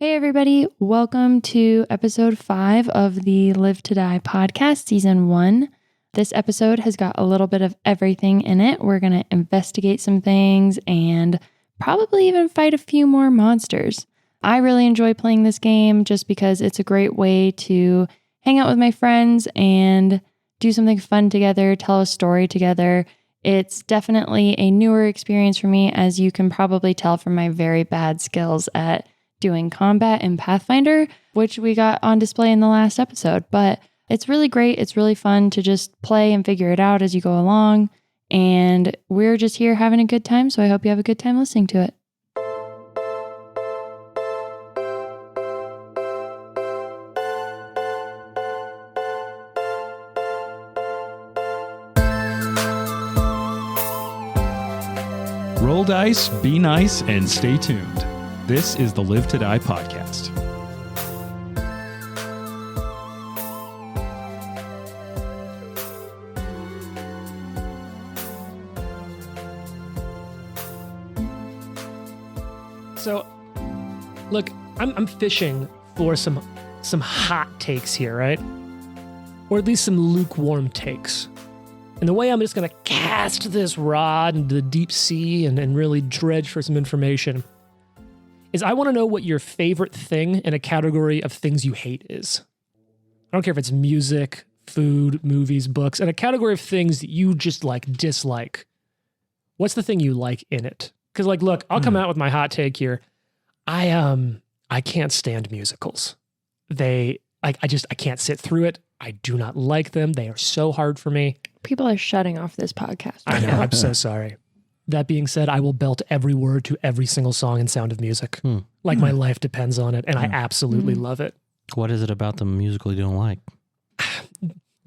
Hey everybody, welcome to episode 5 of the Live to Die podcast, season 1. This episode has got a little bit of everything in it. We're going to investigate some things and probably even fight a few more monsters. I really enjoy playing this game just because it's a great way to hang out with my friends and do something fun together, tell a story together. It's definitely a newer experience for me, as you can probably tell from my very bad skills at doing combat in Pathfinder, which we got on display in the last episode. But it's really great. It's really fun to just play and figure it out as you go along. And we're just here having a good time. So I hope you have a good time listening to it. Roll dice, be nice, and stay tuned. This is the Live to Die podcast. So, look, I'm fishing for some hot takes here, right? Or at least some lukewarm takes. And the way I'm just going to cast this rod into the deep sea and really dredge for some information is I want to know what your favorite thing in a category of things you hate is. I don't care if it's music, food, movies, books, and a category of things that you just dislike. What's the thing you like in it? Because look, I'll come out with my hot take here. I can't stand musicals. I can't sit through it. I do not like them. They are so hard for me. People are shutting off this podcast. I know. I'm so sorry. That being said, I will belt every word to every single song in Sound of Music. My life depends on it, and I absolutely love it. What is it about the musical you don't like?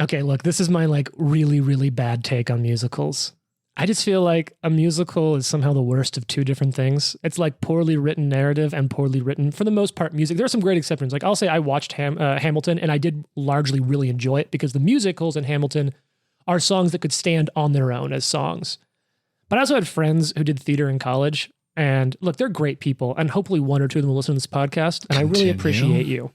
Okay, look, this is my really, really bad take on musicals. I just feel like a musical is somehow the worst of two different things. It's like poorly written narrative and poorly written, for the most part, music. There are some great exceptions. I'll say I watched Hamilton, and I did largely really enjoy it because the musicals in Hamilton are songs that could stand on their own as songs. But I also had friends who did theater in college, and look, they're great people, and hopefully one or two of them will listen to this podcast, and I really appreciate you.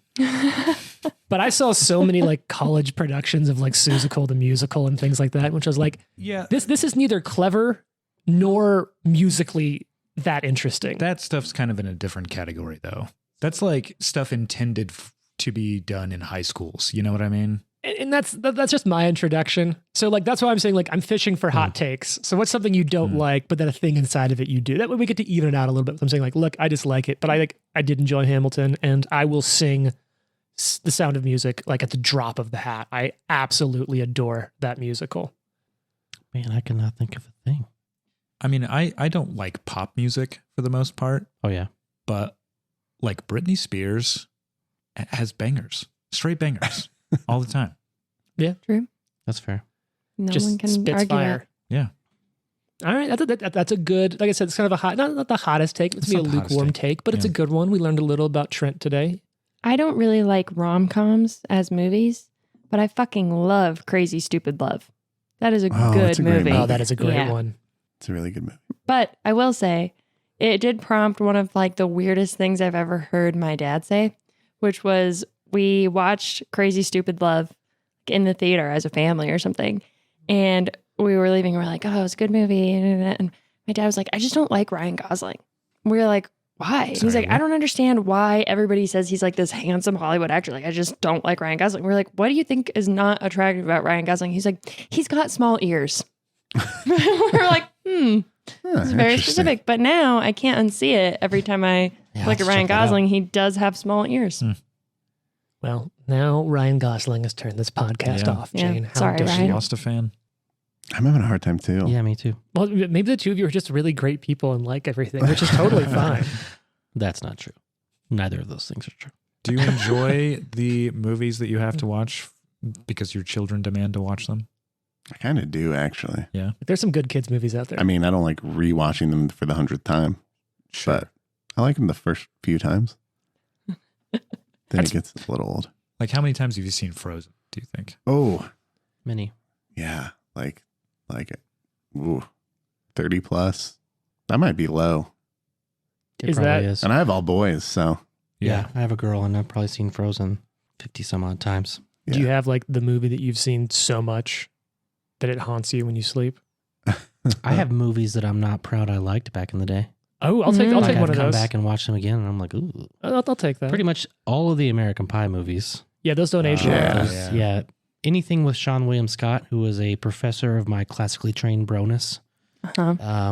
But I saw so many college productions of Seussical the musical and things like that, which I was like, yeah, this is neither clever nor musically that interesting. That stuff's kind of in a different category, though. That's stuff intended to be done in high schools. You know what I mean? And that's just my introduction. So that's why I'm saying I'm fishing for hot takes. So what's something you don't like, but then a thing inside of it you do? That way we get to even it out a little bit. I'm saying look, I just like it, but I did enjoy Hamilton, and I will sing The Sound of Music at the drop of the hat. I absolutely adore that musical. Man, I cannot think of a thing. I mean, I don't like pop music for the most part. Oh yeah, but Britney Spears has bangers, straight bangers. All the time. Yeah. True. That's fair. No just one can spits argue fire. that. Yeah. All right. That's a good, like I said, it's kind of a hot, not the hottest take. It's a lukewarm take, but it's a good one. We learned a little about Trent today. I don't really like rom-coms as movies, but I fucking love Crazy Stupid Love. That is a good movie. Oh, that is a great one. It's a really good movie. But I will say, it did prompt one of the weirdest things I've ever heard my dad say, which was we watched Crazy Stupid Love in the theater as a family or something. And we were leaving and we're like, oh, it's a good movie. And my dad was like, I just don't like Ryan Gosling. And we were like, why? He's like, I don't understand why everybody says he's this handsome Hollywood actor. I just don't like Ryan Gosling. We're like, what do you think is not attractive about Ryan Gosling? He's like, he's got small ears. We're like, it's very specific. But now I can't unsee it. Every time I look at Ryan Gosling, he does have small ears. Well, now Ryan Gosling has turned this podcast off, Jane. Yeah. Sorry, Ryan. You lost a fan. I'm having a hard time too. Yeah, me too. Well, maybe the two of you are just really great people and like everything, which is totally fine. That's not true. Neither of those things are true. Do you enjoy the movies that you have to watch because your children demand to watch them? I kind of do, actually. Yeah. There's some good kids movies out there. I mean, I don't like rewatching them for the 100th time, but I like them the first few times. Then it gets a little old. How many times have you seen Frozen, do you think? Oh, Many. yeah. Like 30 plus. That might be low. It Is probably that- is. And I have all boys, so Yeah, I have a girl, and I've probably seen Frozen 50 some odd times. Do you have like the movie that you've seen so much that it haunts you when you sleep? I have movies that I'm not proud I liked back in the day. Oh, I'll take Like, one I've of come those. back and watch them again, and I'm like, ooh. I'll take that. Pretty much all of the American Pie movies. Yeah, those don't age Yeah. well. Yeah. Anything with Sean William Scott, who was a professor of my classically trained bronus. Uh-huh.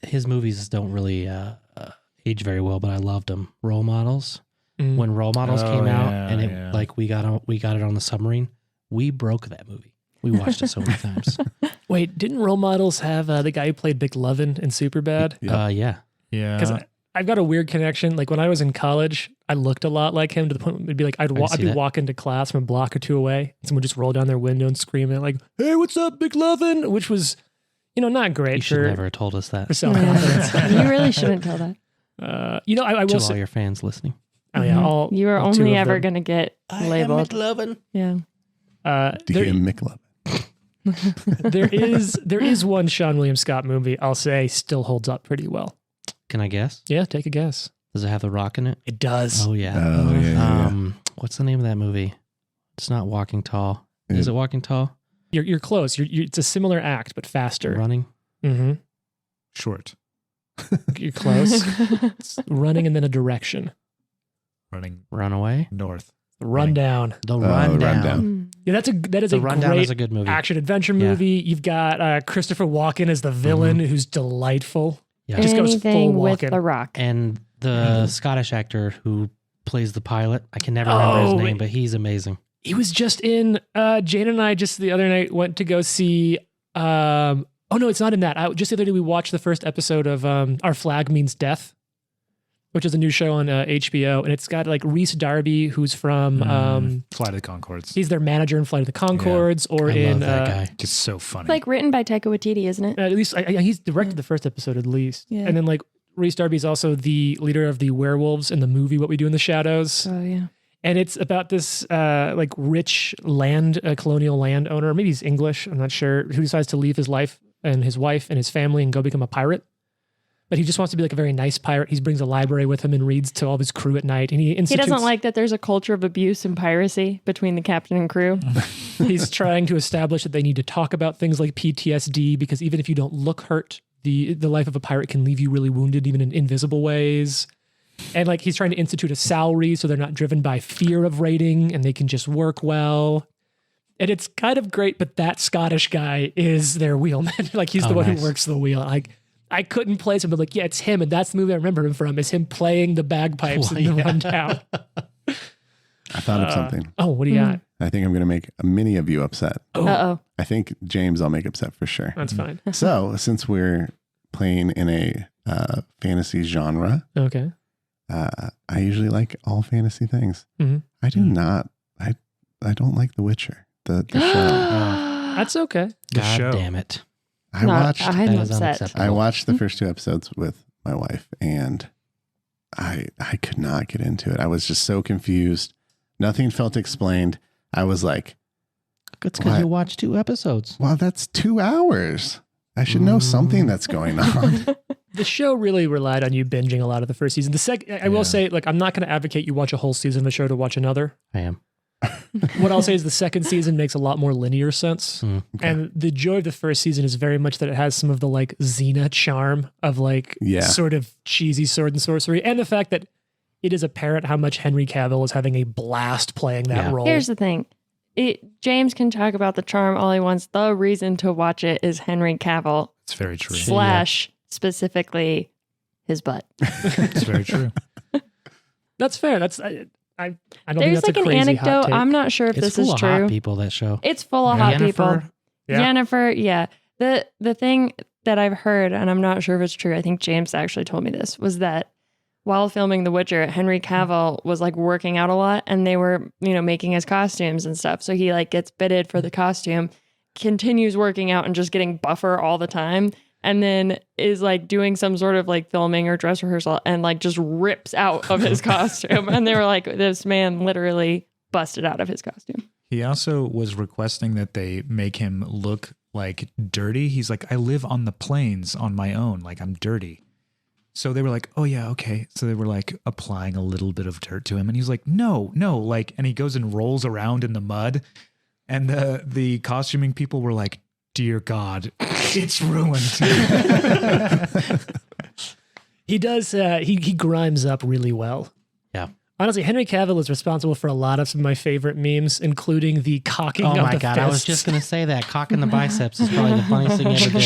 His movies don't really age very well, but I loved them. Role Models. Mm. When Role Models came out, yeah, and it yeah. like we got it on the submarine, we broke that movie. We watched it so many times. Wait, didn't Role Models have the guy who played McLovin in Superbad? Yeah. Yeah. Because I've got a weird connection. Like when I was in college, I looked a lot like him to the point where it'd be like I'd can see be that. walking to class from a block or two away, and someone would just roll down their window and scream at like, "Hey, what's up, McLovin?" Which was, not great You should for never have told us that. self confidence. You really shouldn't tell that. I To will all say, your fans listening. oh yeah, Mhm. all You are all two only of ever them. going to get labeled. McLovin. Yeah. DM McLovin. there is one Sean William Scott movie I'll say still holds up pretty well. Can I guess? Yeah, take a guess. Does it have The Rock in it? It does. Oh yeah. Oh, yeah. What's the name of that movie? It's not Walking Tall. Is it Walking Tall? You're close. It's a similar act but faster. Running? Mm-hmm. Short. You're close. It's running and then a direction. Running Runaway? north. Rundown. The Rundown. Rundown. Yeah, that is The a Rundown great is a good movie. action adventure Yeah. movie. You've got Christopher Walken as the villain, who's delightful. Yeah. Just goes full Anything with Walken. The Rock. And the Scottish actor who plays the pilot, I can never remember his Oh, name, but he's amazing. He was just in. Jane and I just the other night went to go see. Oh no, it's not in that. Just the other day we watched the first episode of Our Flag Means Death, which is a new show on HBO, and it's got like Rhys Darby, who's from. Flight of the Conchords. He's their manager in Flight of the Conchords, or I in love that guy. Just so funny. It's like written by Taika Waititi, isn't it? at least he's directed the first episode at least, Yeah. and then like Rhys Darby is also the leader of the werewolves in the movie What We Do in the Shadows. Oh, yeah. And it's about this like rich colonial landowner, maybe he's English, I'm not sure, who decides to leave his life and his wife and his family and go become a pirate. But he just wants to be like a very nice pirate. He brings a library with him and reads to all of his crew at night. And he He doesn't like that there's a culture of abuse and piracy between the captain and crew. He's trying to establish that they need to talk about things like PTSD, because even if you don't look hurt, the life of a pirate can leave you really wounded, even in invisible ways. And like he's trying to institute a salary so they're not driven by fear of raiding and they can just work well. And it's kind of great, but that Scottish guy is their wheelman. Like he's the one nice. who works the wheel. Like I couldn't place him, but like, yeah, it's him. And that's the movie I remember him from, is him playing the bagpipes in the rundown. I thought of something. Oh, what do you got? I think I'm going to make a many of you upset. Uh-oh. I think James I'll make upset for sure. That's fine. So since we're playing in a fantasy genre, Okay. I usually like all fantasy things. Mhm. I do not. I don't like The Witcher, the show. That's okay. The God show. damn it. I No, watched. I'm That is upset. unacceptable. I watched the first 2 episodes with my wife, and I could not get into it. I was just so confused. Nothing felt explained. I was like, It's because What? you watched 2 episodes. "Well, that's 2 hours. I should know something that's going on." The show really relied on you binging a lot of the first season. I will say, like, I'm not going to advocate you watch a whole season of a show to watch another. I am. What I'll say is the second season makes a lot more linear sense. Mm. And the joy of the first season is very much that it has some of the like Xena charm of like Yeah. sort of cheesy sword and sorcery. And the fact that it is apparent how much Henry Cavill is having a blast playing that Yeah. role. Here's the thing. James can talk about the charm all he wants. The reason to watch it is Henry Cavill It's very true. / specifically his butt. It's very true. That's fair. I don't think There's that's like a an crazy hot anecdote. take. I'm not sure if It's this full is of true. hot people, that show. It's full of hot people. Yennefer, Yeah. Jennifer, yeah. The thing that I've heard, and I'm not sure if it's true, I think James actually told me this, was that while filming The Witcher, Henry Cavill was like working out a lot, and they were, making his costumes and stuff. So he like gets bitted for the costume, continues working out and just getting buffer all the time, and then is like doing some sort of like filming or dress rehearsal and like just rips out of his costume. And they were like, this man literally busted out of his costume. He also was requesting that they make him look like dirty. He's like, I live on the plains on my own. Like I'm dirty. So they were like, oh yeah, okay. So they were like applying a little bit of dirt to him. And he's like, no, like, and he goes and rolls around in the mud. And the costuming people were like, dear God, it's ruined. He does, he grimes up really well. Yeah. Honestly, Henry Cavill is responsible for a lot of some of my favorite memes, including the cocking of the Oh my God, I was fists. just going to say that. Cocking the biceps is probably the funniest thing he ever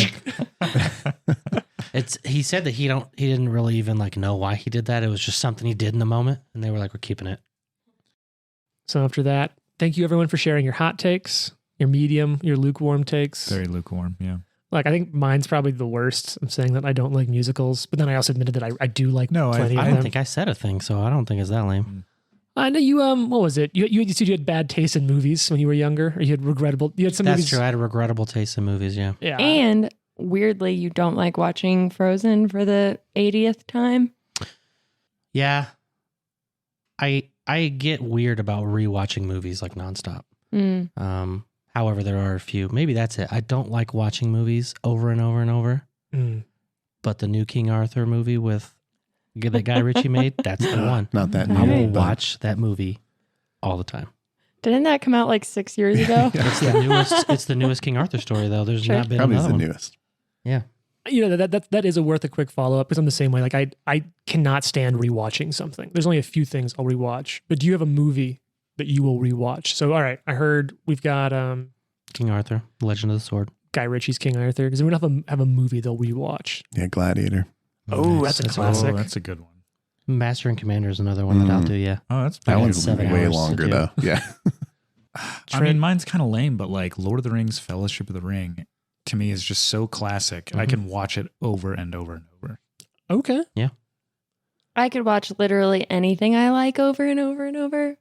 did. He said that he didn't really even like know why he did that. It was just something he did in the moment. And they were like, we're keeping it. So after that, thank you everyone for sharing your hot takes, your medium, your lukewarm takes. Very lukewarm, yeah. Like, I think mine's probably the worst. I'm saying that I don't like musicals, but then I also admitted that I do like plenty I of don't them. think I said a thing, so I don't think it's that lame. I know you, what was it? You said you had bad taste in movies when you were younger, or you had some That's movies. true. I had a regrettable taste in movies, yeah. Yeah. And weirdly, you don't like watching Frozen for the 80th time. Yeah. I get weird about rewatching movies like nonstop. However, there are a few. Maybe that's it. I don't like watching movies over and over and over. But the new King Arthur movie with that Guy Ritchie made, that's the one. Not that I will new, but watch that movie all the time. Didn't that come out like 6 years ago? It's the newest. It's the newest King Arthur story, though. There's Sure. not been probably is another the one. newest. Yeah. You know, that is worth a quick follow-up because I'm the same way. Like, I cannot stand rewatching something. There's only a few things I'll rewatch. But do you have a movie that you will rewatch? So, all right, I heard we've got King Arthur, Legend of the Sword. Guy Ritchie's King Arthur. Does anyone have a movie they'll rewatch? Yeah, Gladiator. Oh, that's a classic. Oh, that's a good one. Master and Commander is another one that I'll do, yeah. Oh, that's That pretty one's good. 7 way hours to longer do. though. Yeah. I mean, mine's kind of lame, but like Lord of the Rings, Fellowship of the Ring, to me is just so classic. I can watch it over and over and over. Okay. I could watch literally anything I like over and over and over.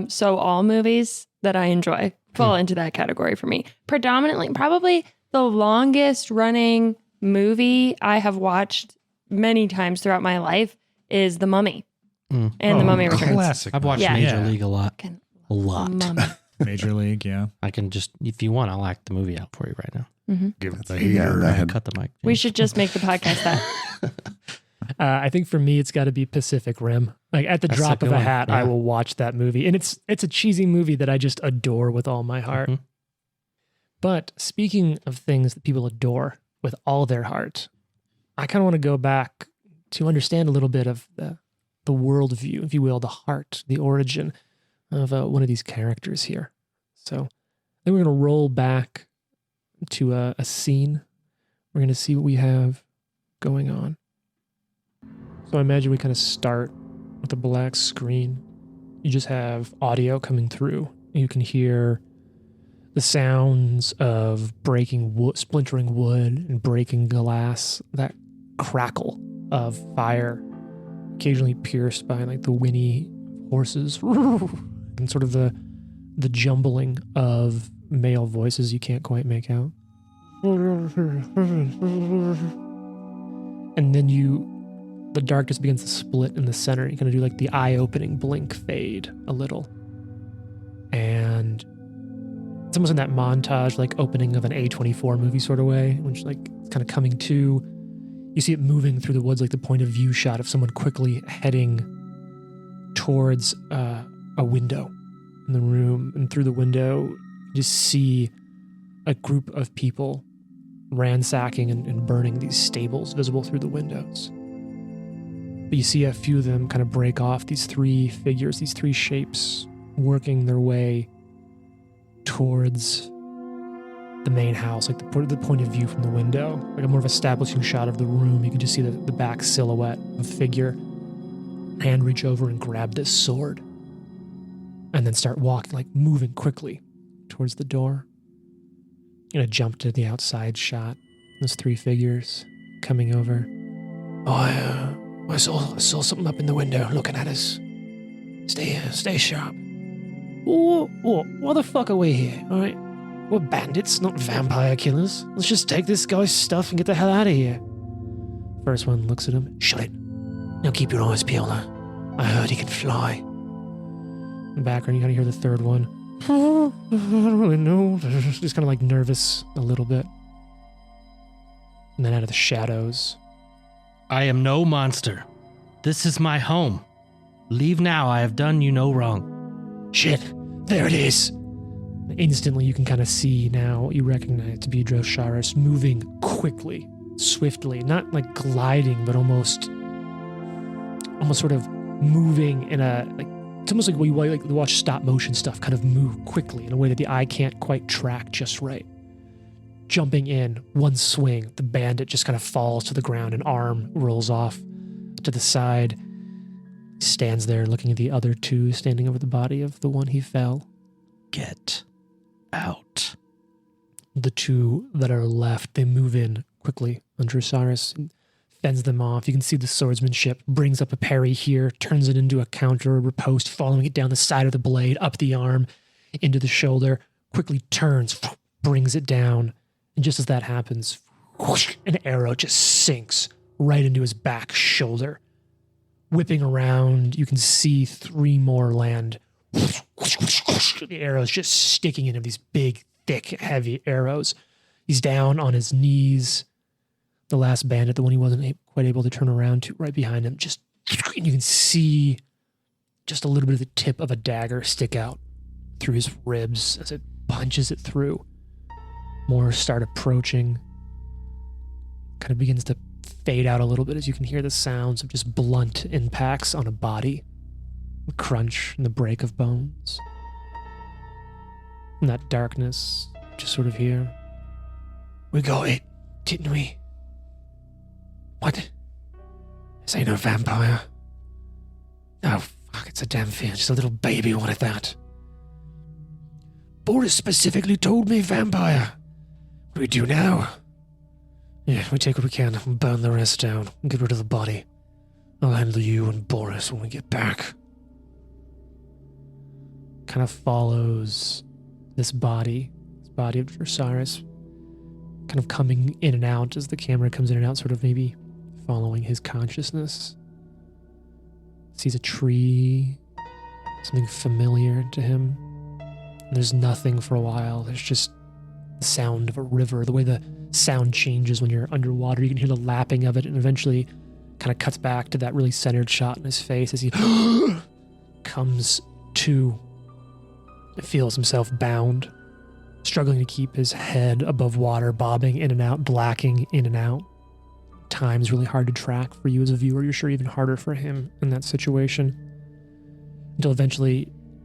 So all movies that I enjoy fall into that category for me. Predominantly, probably the longest running movie I have watched many times throughout my life is The Mummy and The Mummy Returns. Classic. I've watched Yeah. Major League a lot. Fucking A lot. Mummy. Major League, yeah. I can just, if you want, I'll act the movie out for you right now. Give it the Yeah, hater. that had Cut the mic. We should just make the podcast that. I think for me, it's got to be Pacific Rim. Like at the That's a drop good of a one. hat, I Yeah. will watch that movie. And it's a cheesy movie that I just adore with all my heart. Mhm. But speaking of things that people adore with all their heart, I kind of want to go back to understand a little bit of the worldview, if you will, the heart, the origin of one of these characters here. So then we're going to roll back to a scene. We're going to see what we have going on. So I imagine we kind of start with a black screen. You just have audio coming through. You can hear the sounds of breaking wood, splintering wood and breaking glass, that crackle of fire, occasionally pierced by like the whinny horses and sort of the jumbling of male voices you can't quite make out. And then the darkness begins to split in the center. You kind of do like the eye-opening blink fade a little. And it's almost in that montage, like opening of an A24 movie sort of way, which like it's kind of coming to. You see it moving through the woods, like the point of view shot of someone quickly heading towards a window in the room. And through the window, you just see a group of people ransacking and burning these stables visible through the windows. But you see a few of them kind of break off, these three figures, these three shapes working their way towards the main house, like the point of view from the window, like a more of establishing shot of the room. You can just see the back silhouette of a figure, hand reach over and grab this sword, and then start walking, like moving quickly towards the door. You're gonna jump to the outside shot. Those three figures coming over. Oh, I saw something up in the window looking at us. Stay sharp. Why the fuck are we here? All right, we're bandits, not vampire killers. Let's just take this guy's stuff and get the hell out of here. First one looks at him. Shut it. Now keep your eyes peeled. I heard he can fly. In the background, you kind of hear the third one. I don't really know. Just kind of like nervous a little bit. And then out of the shadows, I am no monster. This is my home. Leave now, I have done you no wrong. Shit, there it is. Instantly, you can kind of see now what you recognize to be Drosharis moving quickly, swiftly, not like gliding, but almost sort of moving in a, like, it's almost like we like watch stop motion stuff kind of move quickly in a way that the eye can't quite track just right. Jumping in, one swing, the bandit just kind of falls to the ground, an arm rolls off to the side, stands there looking at the other two standing over the body of the one he fell. Get out. The two that are left, they move in quickly. Drosharis fends them off. You can see the swordsmanship, brings up a parry here, turns it into a counter, a riposte, following it down the side of the blade, up the arm, into the shoulder, quickly turns, brings it down. And just as that happens, whoosh, an arrow just sinks right into his back shoulder. Whipping around, you can see 3 more land. The arrows just sticking into these big, thick, heavy arrows. He's down on his knees. The last bandit, the one he wasn't quite able to turn around to, right behind him, just, and you can see just a little bit of the tip of a dagger stick out through his ribs as it punches it through. More start approaching. Kind of begins to fade out a little bit as you can hear the sounds of just blunt impacts on a body. The crunch and the break of bones. And that darkness, just sort of here. We got it, didn't we? What? This ain't a vampire. Oh, fuck, it's a damn fear. Just a little baby wanted that. Boris specifically told me vampire. What do we do now? Yeah, we take what we can and burn the rest down and get rid of the body. I'll handle you and Boris when we get back. Kind of follows this body of Drosharis, kind of coming in and out as the camera comes in and out, sort of maybe following his consciousness. Sees a tree, something familiar to him. And there's nothing for a while. There's just the sound of a river, the way the sound changes when you're underwater. You can hear the lapping of it, and eventually kind of cuts back to that really centered shot in his face as he comes to. Feels himself bound, struggling to keep his head above water, bobbing in and out, blacking in and out. Time's really hard to track for you as a viewer. You're sure even harder for him in that situation. Until eventually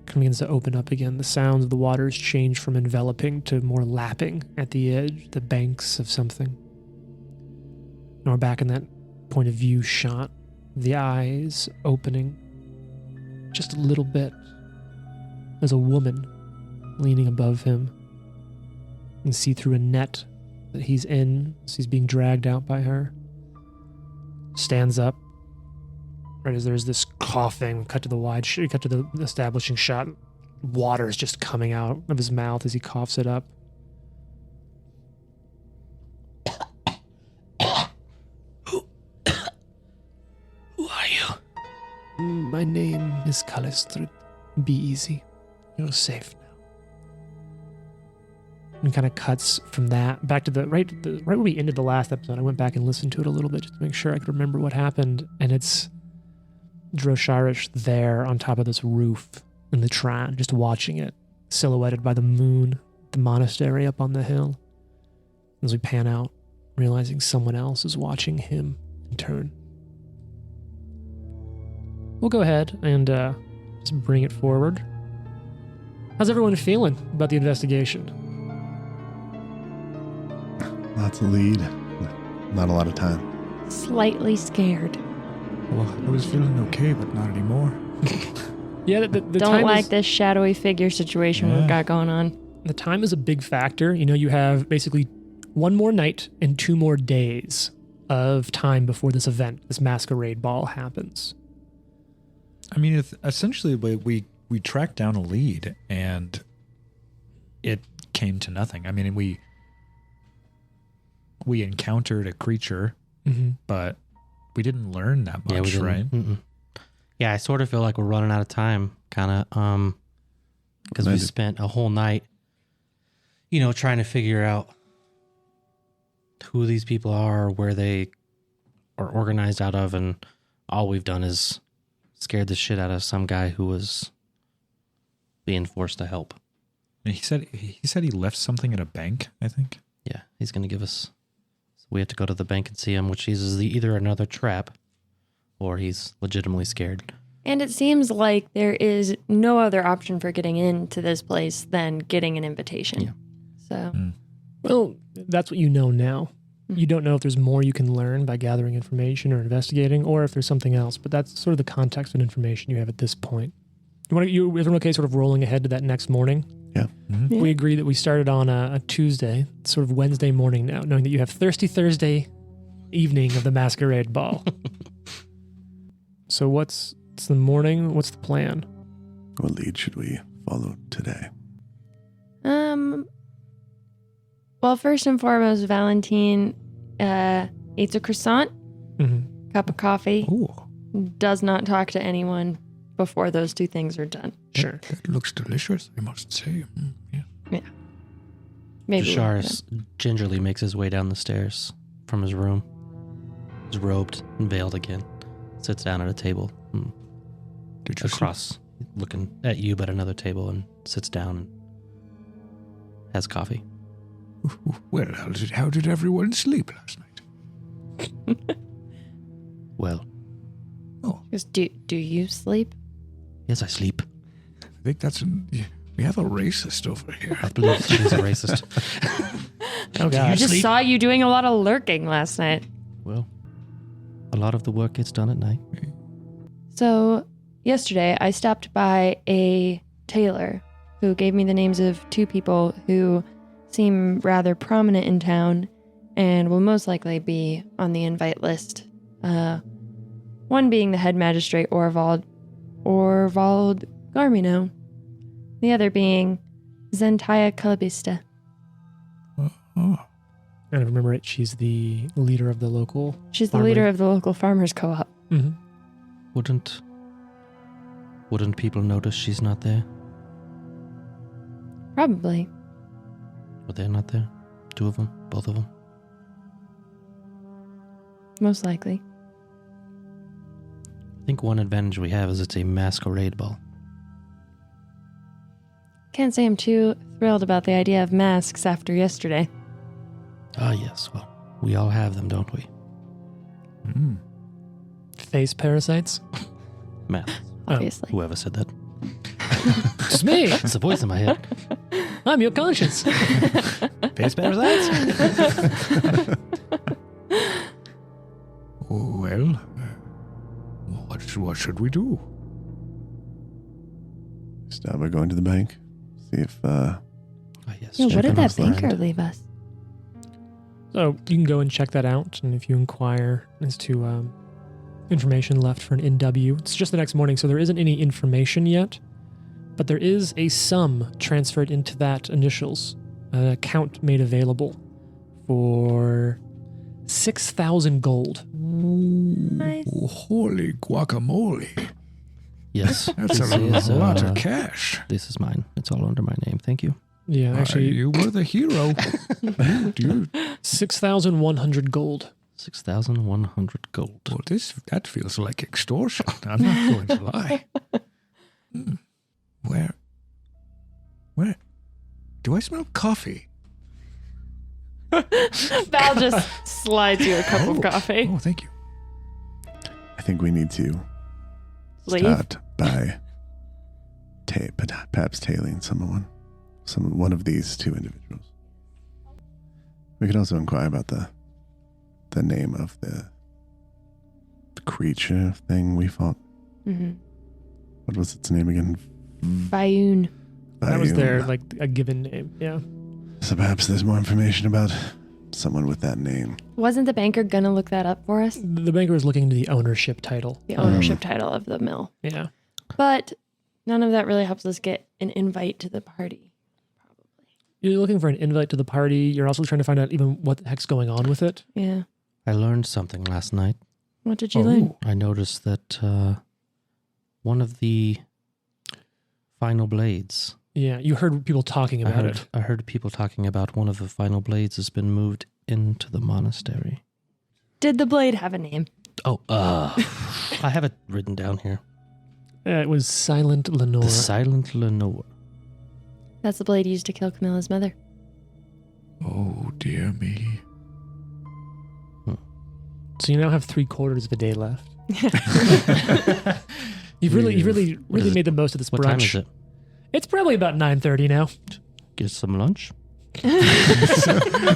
it begins to open up again. The sounds of the waters change from enveloping to more lapping at the edge, the banks of something. And we're back in that point of view shot. The eyes opening just a little bit. There's a woman leaning above him. You can see through a net that he's in as he's being dragged out by her. Stands up. Right as there's this coughing, cut to the establishing shot. Water is just coming out of his mouth as he coughs it up. Who are you? My name is Calistrid. Be easy. You're safe now. And kind of cuts from that back to the right where we ended the last episode. I went back and listened to it a little bit just to make sure I could remember what happened. And it's Drosharis there on top of this roof in the Tran, just watching it, silhouetted by the moon, the monastery up on the hill. As we pan out, realizing someone else is watching him in turn. We'll go ahead and just bring it forward. How's everyone feeling about the investigation? Lots of lead, not a lot of time. Slightly scared. Well, I was feeling okay, but not anymore. Yeah, the Don't time like is, this shadowy figure situation we've got going on. the time is a big factor. You know, you have basically 1 more night and 2 more days of time before this event, this masquerade ball happens. I mean, essentially, we tracked down a lead and it came to nothing. I mean, we encountered a creature, but we didn't learn that much, right? Yeah, I sort of feel like we're running out of time, kind of, because we spent a whole night, you know, trying to figure out who these people are, where they or organized out of, and all we've done is scared the shit out of some guy who was being forced to help. And he said he left something at a bank, I think. Yeah, he's going to give us... We have to go to the bank and see him, which is either another trap or he's legitimately scared. And it seems like there is no other option for getting into this place than getting an invitation. Yeah. So, Well, that's what you know now. You don't know if there's more you can learn by gathering information or investigating, or if there's something else. But that's sort of the context and information you have at this point. Everyone okay sort of rolling ahead to that next morning? Yeah. Mm-hmm. We agree that we started on a Tuesday, sort of Wednesday morning now, knowing that you have Thirsty Thursday evening of the masquerade ball. So it's the morning. What's the plan? What lead should we follow today? well, first and foremost, Valentine eats a croissant, Mm-hmm. cup of coffee, Oh, does not talk to anyone before those two things are done. Sure. that looks delicious, I must say. Yeah. Maybe. Jasharis gingerly makes his way down the stairs from his room. He's robed and veiled again. Sits down at a table Did you across, looking at you, but another table, and sits down and has coffee. see? Well, how did everyone sleep last night? Well, Because do you sleep? yes, I sleep. I think we have a racist over here. I believe she's a racist. Oh, I God. just saw you doing a lot of lurking last night. Well, a lot of the work gets done at night. So, yesterday I stopped by a tailor who gave me the names of two people who seem rather prominent in town and will most likely be on the invite list. One being the head magistrate, Orvald Garmino. The other being Zentaya Calabista. Oh, And remember it, she's the leader of the local. She's the farmer. leader of the local farmers co-op. Mm-hmm. Wouldn't people notice she's not there? Probably. But they're not there? Two of them? Both of them? Most likely. I think one advantage we have is it's a masquerade ball. Can't say I'm too thrilled about the idea of masks after yesterday. Ah, yes. Well, we all have them, don't we? Face parasites. Math. Obviously. Whoever said that. It's me. It's a voice in my head. I'm your conscience. Face parasites? well, what should we do? Start by going to the bank. See if Ah, yes. Yeah, what check did on that us land. banker leave us? So you can go and check that out, and if you inquire as to information left for an NW, it's just the next morning, so there isn't any information yet, but there is a sum transferred into that initials, an account made available for 6,000 gold. Nice. Oh, holy guacamole. Yes. That's this a is, lot of cash. This is mine. It's all under my name. Thank you. Yeah, actually, You were the hero. you, 6,100 gold. 6,100 gold. well, that feels like extortion. I'm not going to lie. Where? Do I smell coffee? Val just slides you a cup of coffee. Oh, thank you. I think we need to Leave. start by perhaps tailing one of these two individuals. We could also inquire about the name of the creature thing we fought. Mm-hmm. What was its name again? Bayun. That was Bayum. their, like, a given name, yeah. So perhaps there's more information about someone with that name. Wasn't the banker gonna look that up for us? The banker was looking into the ownership title. The ownership title of the mill. Yeah. But none of that really helps us get an invite to the party. You're looking for an invite to the party. You're also trying to find out even what the heck's going on with it. Yeah. I learned something last night. What did you learn? I noticed that one of the final blades. Yeah, you heard people talking about it. I heard people talking about one of the final blades has been moved into the monastery. Did the blade have a name? Oh, I have it written down here. It was Silent Lenore. The Silent Lenore. That's the blade used to kill Camilla's mother. Oh, dear me. So you now have 3/4 of a day left. You've really made the most of this What brunch. time is it? It's probably about 9:30 now. Get some lunch?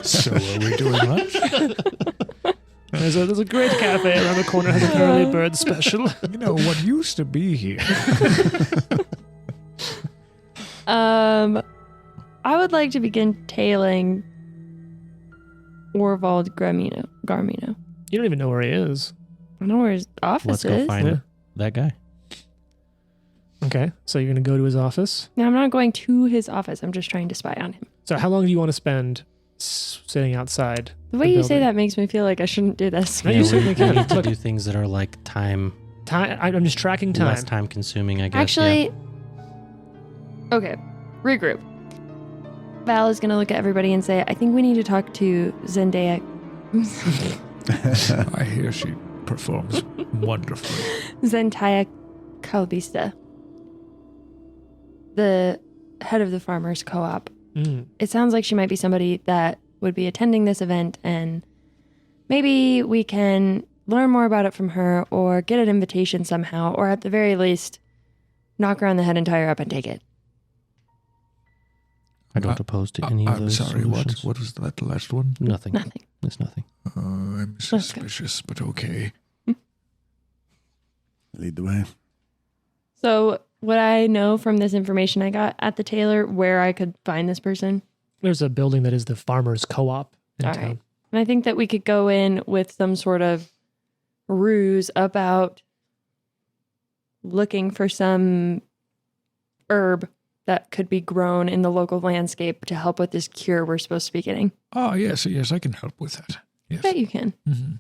So are we doing lunch? There's a great cafe around the corner has an early bird special. You know, what used to be here. I would like to begin tailing Orvald Garmino. You don't even know where he is. I know where his office Let's go is. find that guy. Okay, so you're going to go to his office. No, I'm not going to his office. I'm just trying to spy on him. So how long do you want to spend sitting outside? The way you say that makes me feel like I shouldn't do this. No, you certainly we can. need to Look, do things that are like I'm just tracking time. less time consuming, I guess. Actually, okay, regroup. Val is going to look at everybody and say, I think we need to talk to Zendaya. I hear she performs wonderfully. Zendaya Calvista, the head of the Farmers Co-op. Mm. It sounds like she might be somebody that would be attending this event, and maybe we can learn more about it from her or get an invitation somehow, or at the very least, knock her on the head and tie her up and take it. I don't oppose to any of I'm those sorry, solutions. what was that, the last one? Nothing. Nothing. It's nothing. I'm Let's go. suspicious, but okay. Lead the way. So would I know from this information I got at the tailor where I could find this person? There's a building that is the Farmers Co-op in All town. right. And I think that we could go in with some sort of ruse about looking for some herb that could be grown in the local landscape to help with this cure we're supposed to be getting. Oh, yes, I can help with that. Yes. I bet you can.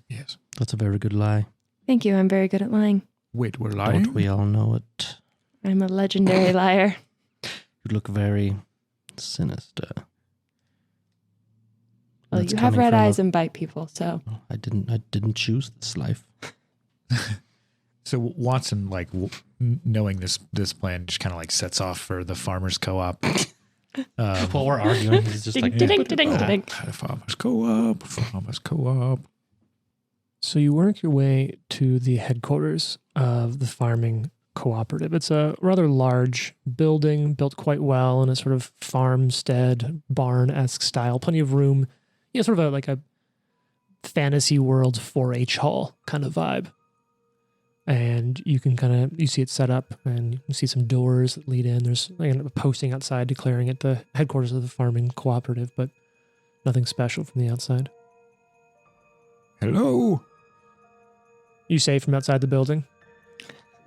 Yes. That's a very good lie. Thank you. I'm very good at lying. Wait, we're lying? Don't we all know it? I'm a legendary liar. You look very sinister. Well, That's you have coming red from eyes and bite people, so. I didn't choose this life. So Watson, like knowing this plan, just kind of like sets off for the Farmers Co-op. While we're arguing, he's just like, Ding, ding, ding, ding, ding. Farmers Co-op. So you work your way to the headquarters of the farming cooperative. It's a rather large building built quite well in a sort of farmstead, barn-esque style. Plenty of room. You know, sort of like a fantasy world 4-H hall kind of vibe. And you see it set up and you can see some doors that lead in. There's a posting outside declaring it the headquarters of the farming cooperative, but nothing special from the outside. Hello? You say from outside the building?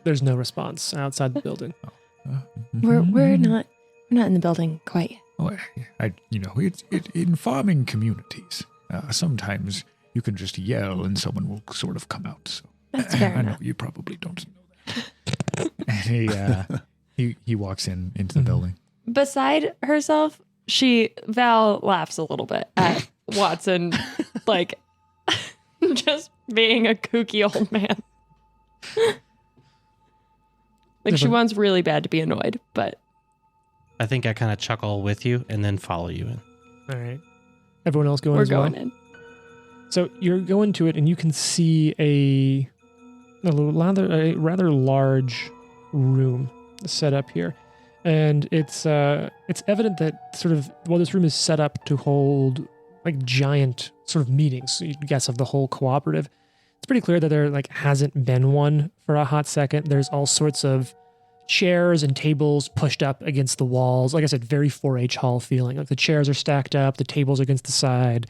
There's no response outside the building. We're not in the building quite yet. Oh, it's in farming communities. Sometimes you can just yell and someone will sort of come out. So That's fair I know enough. you probably don't know that. And he walks into the building. Beside herself, Val laughs a little bit at Watson, like just being a kooky old man. Like she wants really bad to be annoyed, but I think I kind of chuckle with you and then follow you in. All right. Everyone else going we're as well? going in. So you're going to it and you can see a rather large room set up here. And it's evident that sort of, this room is set up to hold like giant sort of meetings, so you guess, of the whole cooperative. It's pretty clear that there hasn't been one for a hot second. There's all sorts of chairs and tables pushed up against the walls. Like I said, very 4-H hall feeling. Like the chairs are stacked up, the tables are against the side.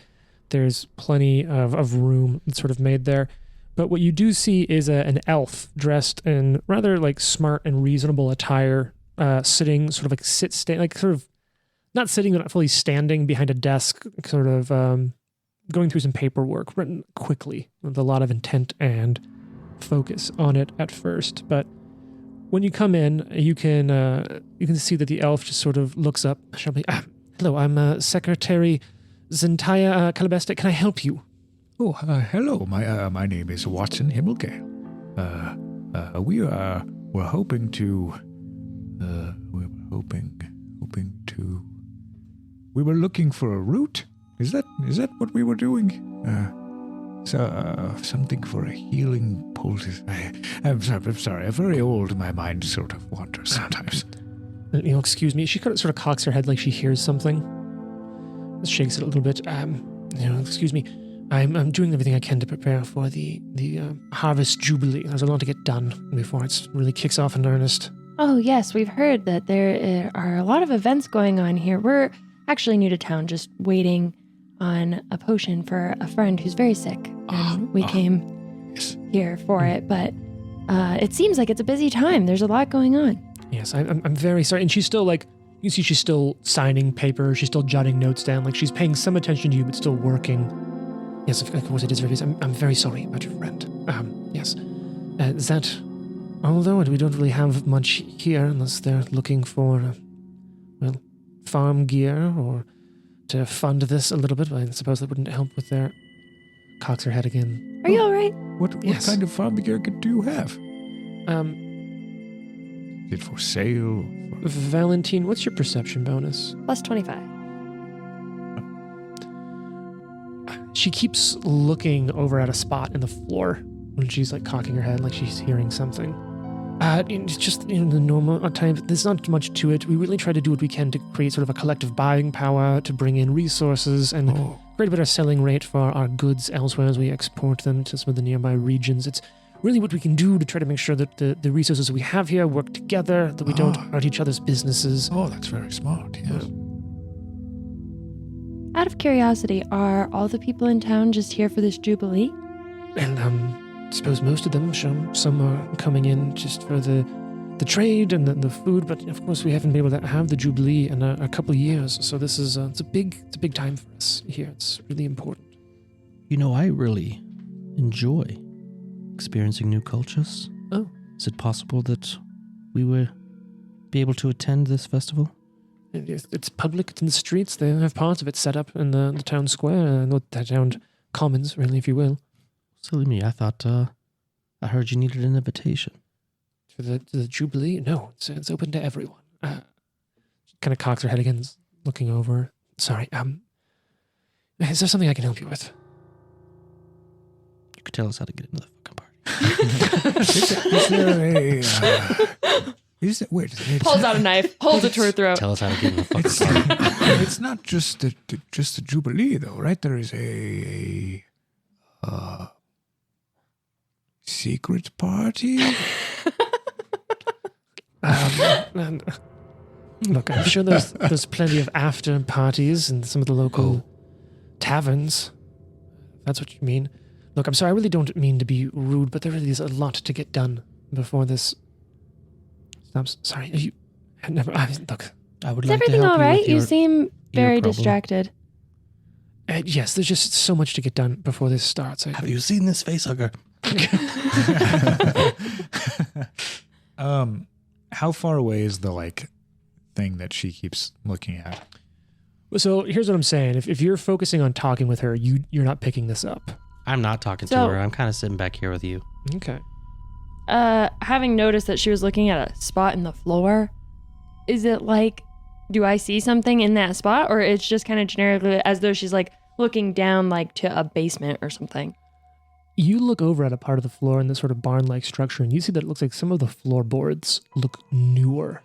There's plenty of room sort of made there. But what you do see is an elf dressed in rather like smart and reasonable attire, sitting sort of like not sitting, but not fully standing behind a desk, sort of going through some paperwork written quickly with a lot of intent and focus on it at first. But when you come in, you can see that the elf just sort of looks up sharply. Hello, I'm Secretary Zendaya Calabesta. Can I help you? Oh, hello. My name is Watson Himmelgale. We're hoping to. We were looking for a route. Is that what we were doing? Something for a healing poultice. I'm sorry. I'm very old. My mind sort of wanders sometimes. Excuse me. She sort of cocks her head like she hears something. Shakes it a little bit. Excuse me. I'm doing everything I can to prepare for the Harvest Jubilee. There's a lot to get done before it really kicks off in earnest. Oh, yes, we've heard that there are a lot of events going on here. We're actually new to town, just waiting on a potion for a friend who's very sick. And we came here for it, but it seems like it's a busy time. There's a lot going on. Yes, I'm very sorry. And she's still you see she's still signing paper. She's still jotting notes down. Like she's paying some attention to you, but still working. Yes, of course it is very busy. I'm very sorry about your friend. Yes. Is that... Although we don't really have much here unless they're looking for, farm gear or to fund this a little bit. I suppose that wouldn't help with their... Cocks her head again. Are you all right? What kind of farm gear do you have? Is it for sale? Valentine, what's your perception bonus? Plus 25. She keeps looking over at a spot in the floor when she's cocking her head like she's hearing something. It's just the normal times. There's not much to it. We really try to do what we can to create sort of a collective buying power, to bring in resources and create a better selling rate for our goods elsewhere as we export them to some of the nearby regions. It's really what we can do to try to make sure that the resources we have here work together, that we don't hurt each other's businesses. Oh, that's very smart, yes. Out of curiosity, are all the people in town just here for this Jubilee? And I suppose most of them, some are coming in just for the trade and the food, but of course we haven't been able to have the Jubilee in a couple of years, so this is it's a big time for us here. It's really important. I really enjoy experiencing new cultures. Oh. Is it possible that we will be able to attend this festival? It's public, it's in the streets. They have parts of it set up in the town square, not the town commons, really, if you will. Silly me, I thought, I heard you needed an invitation. To the Jubilee? No, it's open to everyone. She kind of cocks her head again, looking over. Sorry, is there something I can help you with? You could tell us how to get into the fucking party. Is there wait. Pulls out a knife, holds it to her throat. Tell us how to get in the fucking party. It's not just the Jubilee, though, right? There is a secret party. Look, I'm sure there's plenty of after parties in some of the local taverns. That's what you mean. Look, I'm sorry, I really don't mean to be rude, but there really is a lot to get done before this. I'm sorry. Look. I would Is like to everything help all you right? with You your seem very problem. distracted. Yes, there's just so much to get done before this starts. Have you seen this facehugger? How far away is the thing that she keeps looking at? So here's what I'm saying. If you're focusing on talking with her, you're not picking this up. I'm not talking to So- her. I'm kind of sitting back here with you. Okay. Having noticed that she was looking at a spot in the floor, is it do I see something in that spot, or it's just kind of generically as though she's looking down to a basement or something? You look over at a part of the floor in this sort of barn-like structure, and you see that it looks like some of the floorboards look newer.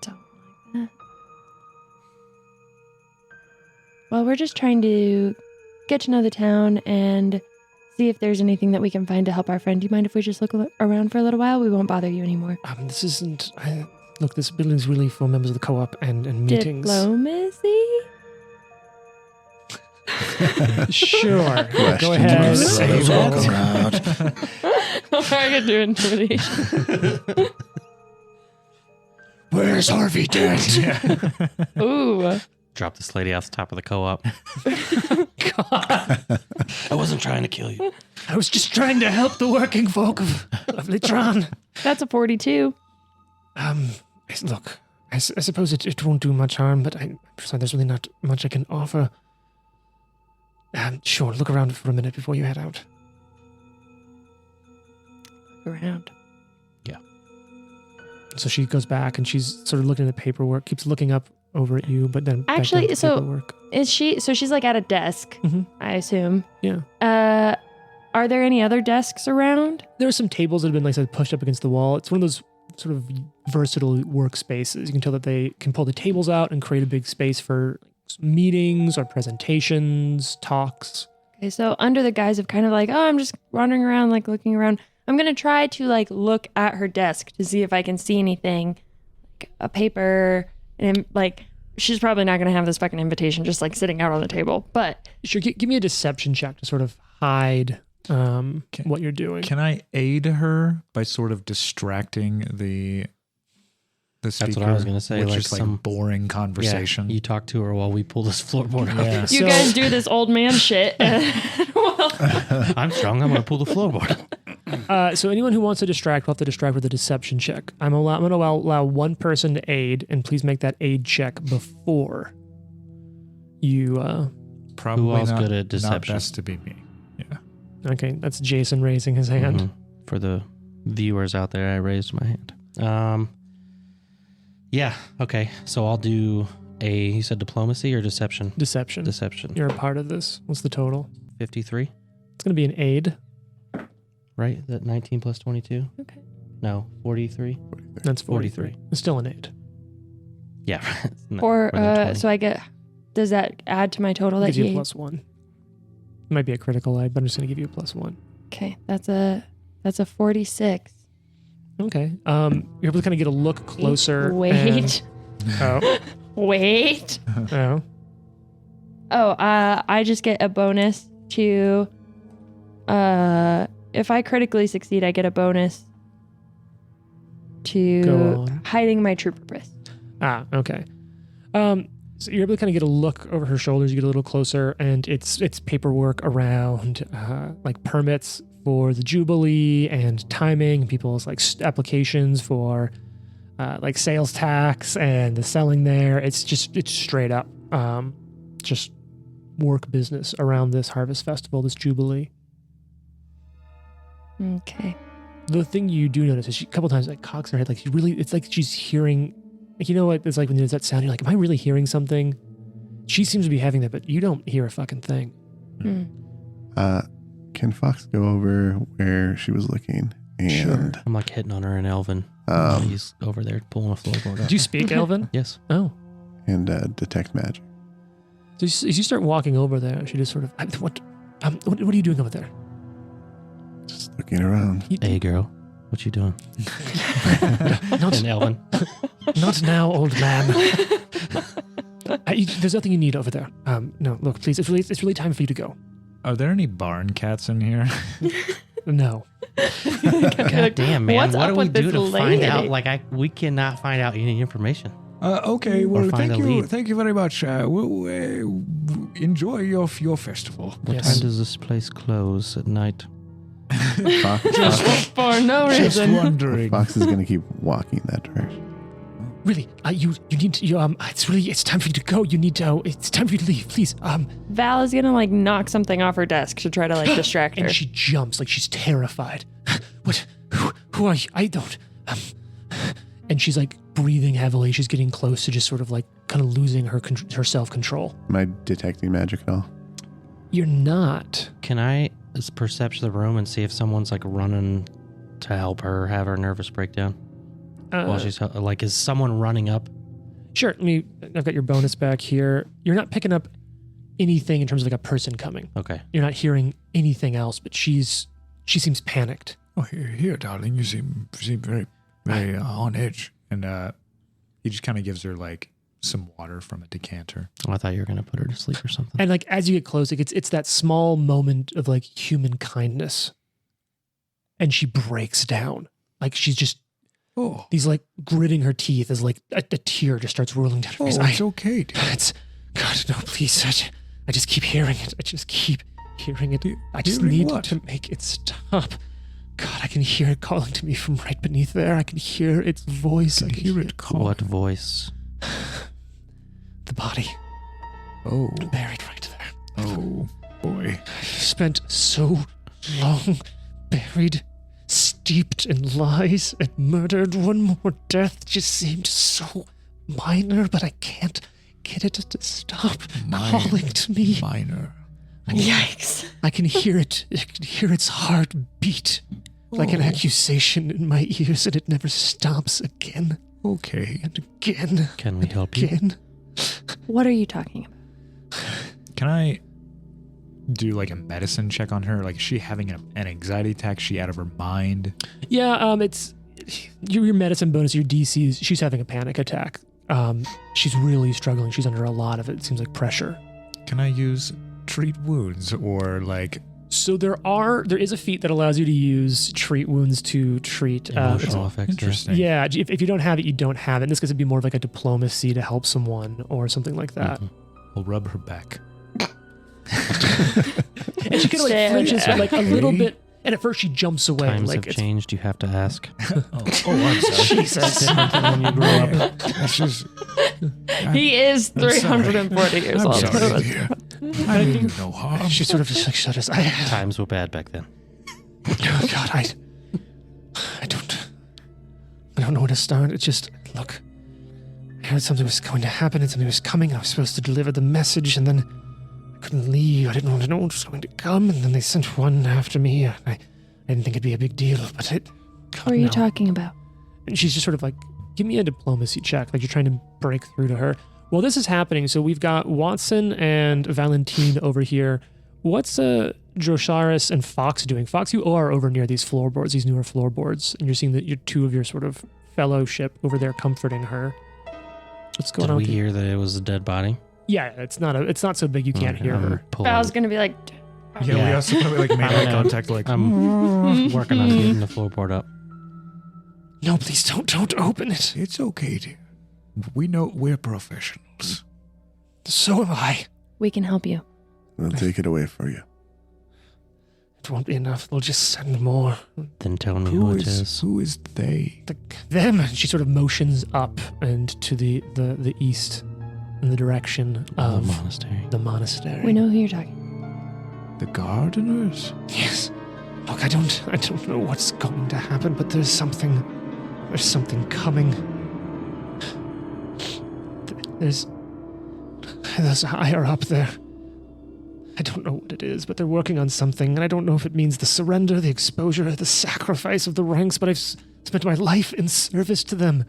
Don't like that. Well, we're just trying to get to know the town and see if there's anything that we can find to help our friend. Do you mind if we just look around for a little while? We won't bother you anymore. This isn't... look, this building's really for members of the co-op and meetings. Diplomacy? Sure. Question Go ahead. mark. Say walk around. I could do intimidation. Where's Harvey Dent? Ooh. Drop this lady off the top of the co-op. I wasn't trying to kill you. I was just trying to help the working folk of lovely Tron. That's a 42. Look, I suppose it won't do much harm, but I'm sorry, there's really not much I can offer. Sure, look around for a minute before you head out. Around. So she goes back and she's sort of looking at the paperwork, keeps looking up over at you, but then back Actually, down to so- paperwork. Is she? So she's like at a desk, Mhm. I assume. Yeah. Are there any other desks around? There are some tables that have been, like I said, pushed up against the wall. It's one of those sort of versatile workspaces. You can tell that they can pull the tables out and create a big space for meetings or presentations, talks. Okay, so under the guise of kind of like, oh, I'm just wandering around, like looking around, I'm gonna try to like look at her desk to see if I can see anything, like a paper, and like she's probably not gonna have this fucking invitation just like sitting out on the table. But Sure, give me a deception check to sort of hide what you're doing. Can I aid her by sort of distracting the speaker? That's what I was gonna say, With like just like some- boring conversation. Yeah, you talk to her while we pull this floorboard out. Yeah. you So- guys do this old man shit. Well, I'm strong. I'm going to pull the floorboard. So anyone who wants to distract will have to distract with a deception check. I'm going to allow one person to aid, and please make that aid check before you. Probably Who else not, good at not deception? best to be me. Yeah. Okay, that's Jason raising his hand. Mhm. For the viewers out there, I raised my hand. Yeah. Okay. So I'll do you said diplomacy or deception? Deception. Deception. You're a part of this. What's the total? 53, It's going to be an aid. right? That 19 plus 22? Okay. No, 43? That's 43. 43. It's still an aid. Yeah. No, or more than 20. so I get. Does that add to my total? That Gives you a he- +1. It might be a critical aid, but I'm just going to give you a +1. Okay, that's a 46. Okay. You're able to kind of get a look closer. Wait. Oh. Wait. Oh. Oh, I just get a bonus to if I critically succeed, I get a bonus Go to on. hiding my true purpose. Ah, okay. So you're able to kind of get a look over her shoulders. You get a little closer, and it's paperwork around like permits for the Jubilee and timing, people's like applications for like sales tax and the selling there. It's straight up just work business around this harvest festival, this Jubilee. Okay. The thing you do notice is she a couple times like cocks her head, like it's like she's hearing, like, you know what it's like when there's that sound, you're like, am I really hearing something? She seems to be having that, but you don't hear a fucking thing. Can Fox go over where she was looking? And Sure. I'm like hitting on her in Elven. He's over there pulling a floorboard out. Do you speak Elven? Yes. Oh. and detect magic. So as you start walking over there, she just sort of, what are you doing over there? Just looking around. Hey, girl. What you doing? Not, In Elven. not now, old man. There's nothing you need over there. No, look, please. It's really time for you to go. Are there any barn cats in here? No. God damn, man. What's What up do we with do this to find lady? out? Like, we cannot find out any information. Okay, well, find a thank you. lead. Thank you very much. We'll enjoy your festival. What Yes. time does this place close at night? Fox, For no Just reason. wondering. Fox is going to keep walking that direction. Really, you need to, it's time for you to go. It's time for you to leave, please. Val is gonna like knock something off her desk to try to like distract her. And she jumps like she's terrified. What? Who are you? I don't. And she's like breathing heavily. She's getting close to just sort of like kind of losing her self-control. Am I detecting magic at all? You're not. Can I perception the room and see if someone's like running to help her have her nervous breakdown? While she's like, is someone running up? Sure. I've got your bonus back here. You're not picking up anything in terms of like a person coming. Okay. You're not hearing anything else, but she seems panicked. Oh, here, darling. You seem very, very on edge. And he just kind of gives her like some water from a decanter. Oh, I thought you were going to put her to sleep or something. And like as you get close, like it's that small moment of like human kindness. And she breaks down. Like she's just these like gritting her teeth as like a tear just starts rolling down her face. It's okay, dude. It's God, no, please. I just keep hearing it. I just keep hearing it. I just Hearing need what? to make it stop. God, I can hear it calling to me from right beneath there. I can hear its voice. I can hear it call. What voice? The body Oh, buried right there. oh. boy. I spent so long buried, steeped in lies and murdered. One more death just seemed so minor, but I can't get it to stop calling to me. Minor. Yikes. I can hear it. I can hear its heart beat like an accusation in my ears, and it never stops again Okay. and again. Can we help you? Again. What are you talking about? Can I do like a medicine check on her? Like, is she having an anxiety attack? Is she out of her mind? Yeah, it's your medicine bonus, your DCs. She's having a panic attack. She's really struggling. She's under a lot of it seems like pressure. Can I use treat wounds or like? So there is a feat that allows you to use treat wounds to treat Emotional effects. Interesting. yeah, if you don't have it, you don't have it. In this case, it'd be more of like a diplomacy to help someone or something like that. I'll rub her back. And she kind of like flinches like a little bit, and at first she jumps away. Times like have changed. You have to ask. I'm sorry. Jesus. Different than when you grew up. It's just, He is I'm sorry. 340 years I'm old. sorry, dear. I mean you no harm. She sort of just like shudders. Times were bad back then. Oh God, I don't know where to start. It's just, look, I heard something was going to happen and something was coming. I was supposed to deliver the message, and then I couldn't leave. I didn't want to know what was going to come, and then they sent one after me. And I didn't think it'd be a big deal, but it. God, What are you no. talking about? And she's just sort of like, give me a diplomacy check, like you're trying to break through to her. Well, this is happening. So we've got Watson and Valentine over here. What's Drosharis and Fox doing? Fox, you are over near these floorboards, these newer floorboards, and you're seeing that you're two of your sort of fellowship over there comforting her. What's going Did on we with you? hear that it was a dead body? Yeah, it's not so big you can't hear her. Val's gonna be like, Yeah, we also probably like made eye contact. Like, I'm working on getting the floorboard up. No, please don't open it. it's okay, dear. We know we're professionals. So am I. we can help you. We'll take it away for you. It won't be enough. They'll just send more. Then tell me who it is. Who is they? Them. She sort of motions up and to the east in the direction The of monastery. the monastery. We know who you're talking. The gardeners? Yes. Look, I don't know what's going to happen, but there's something coming. There's higher up there. I don't know what it is, but they're working on something, and I don't know if it means the surrender, the exposure, the sacrifice of the ranks, but I've spent my life in service to them.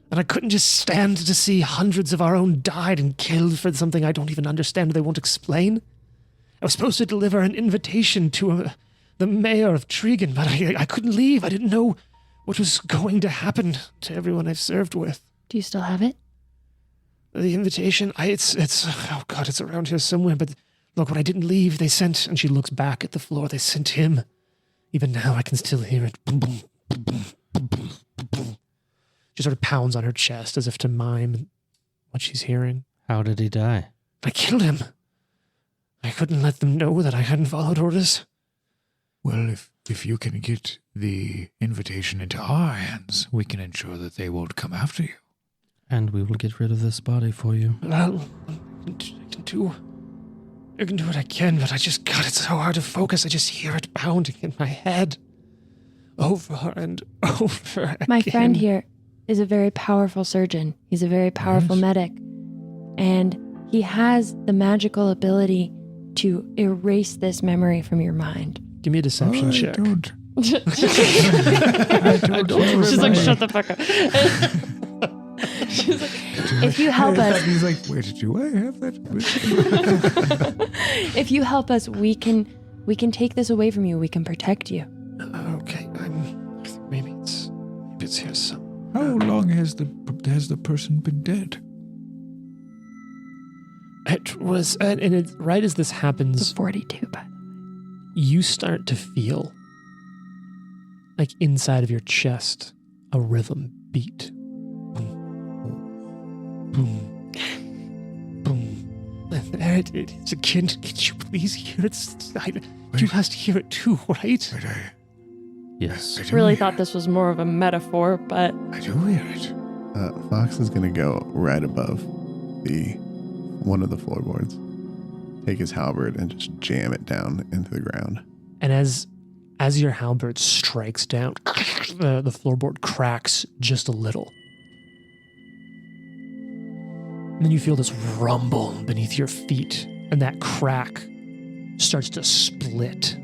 And I couldn't just stand to see hundreds of our own died and killed for something I don't even understand or they won't explain. I was supposed to deliver an invitation to the mayor of Tregan, but I couldn't leave. I didn't know what was going to happen to everyone I've served with. Do you still have it? The invitation, it's oh God, it's around here somewhere, but look, when I didn't leave, they sent, and she looks back at the floor, they sent him. Even now, I can still hear it. Boom, boom, boom, boom, boom, boom, boom, boom. She sort of pounds on her chest as if to mime what she's hearing. How did he die? I killed him. I couldn't let them know that I hadn't followed orders. Well, if you can get the invitation into our hands, we can ensure that they won't come after you. And we will get rid of this body for you. Well, I can do what I can, but it's so hard to focus. I just hear it pounding in my head. Over and over again. My friend here is a very powerful surgeon. He's a very powerful medic. And he has the magical ability to erase this memory from your mind. Give me a deception check. I don't She's like, remember. shut the fuck up. She's like, if you help us, He's like, where did I have that? if you help us, we can take this away from you. We can protect you. Okay, maybe it's here some. How long has the person been dead? It was, and it, right as this It's happens, 42, by the way. you start to feel like inside of your chest a rhythm beat. Boom, boom, boom. And there it is again. Could you please hear it? You must hear it too, right? But Yes. I do Really hear thought this was more of a metaphor, but I do hear it. Fox is going to go right above one of the floorboards. take his halberd and just jam it down into the ground. And as your halberd strikes down, the floorboard cracks just a little. And then you feel this rumble beneath your feet, and that crack starts to split.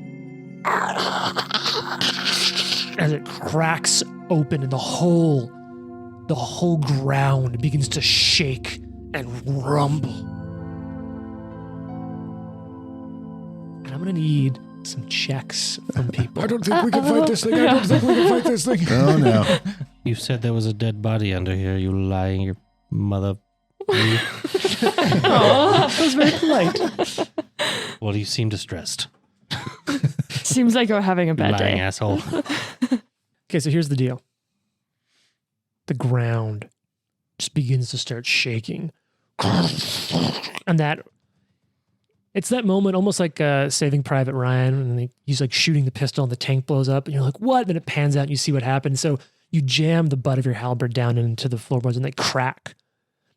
As it cracks open and the whole ground begins to shake and rumble. And I'm gonna need some checks from people. I don't think we can fight this thing. I don't think we can fight this thing. Oh, no. You said there was a dead body under here. You lying, your mother. That was very polite. Well, you seem distressed. Seems like you're having a bad Lying day. asshole. Okay, so here's the deal. The ground just begins to start shaking. And it's that moment almost like Saving Private Ryan, and he's like shooting the pistol and the tank blows up and you're like, what? And then it pans out and you see what happens. So you jam the butt of your halberd down into the floorboards and they crack.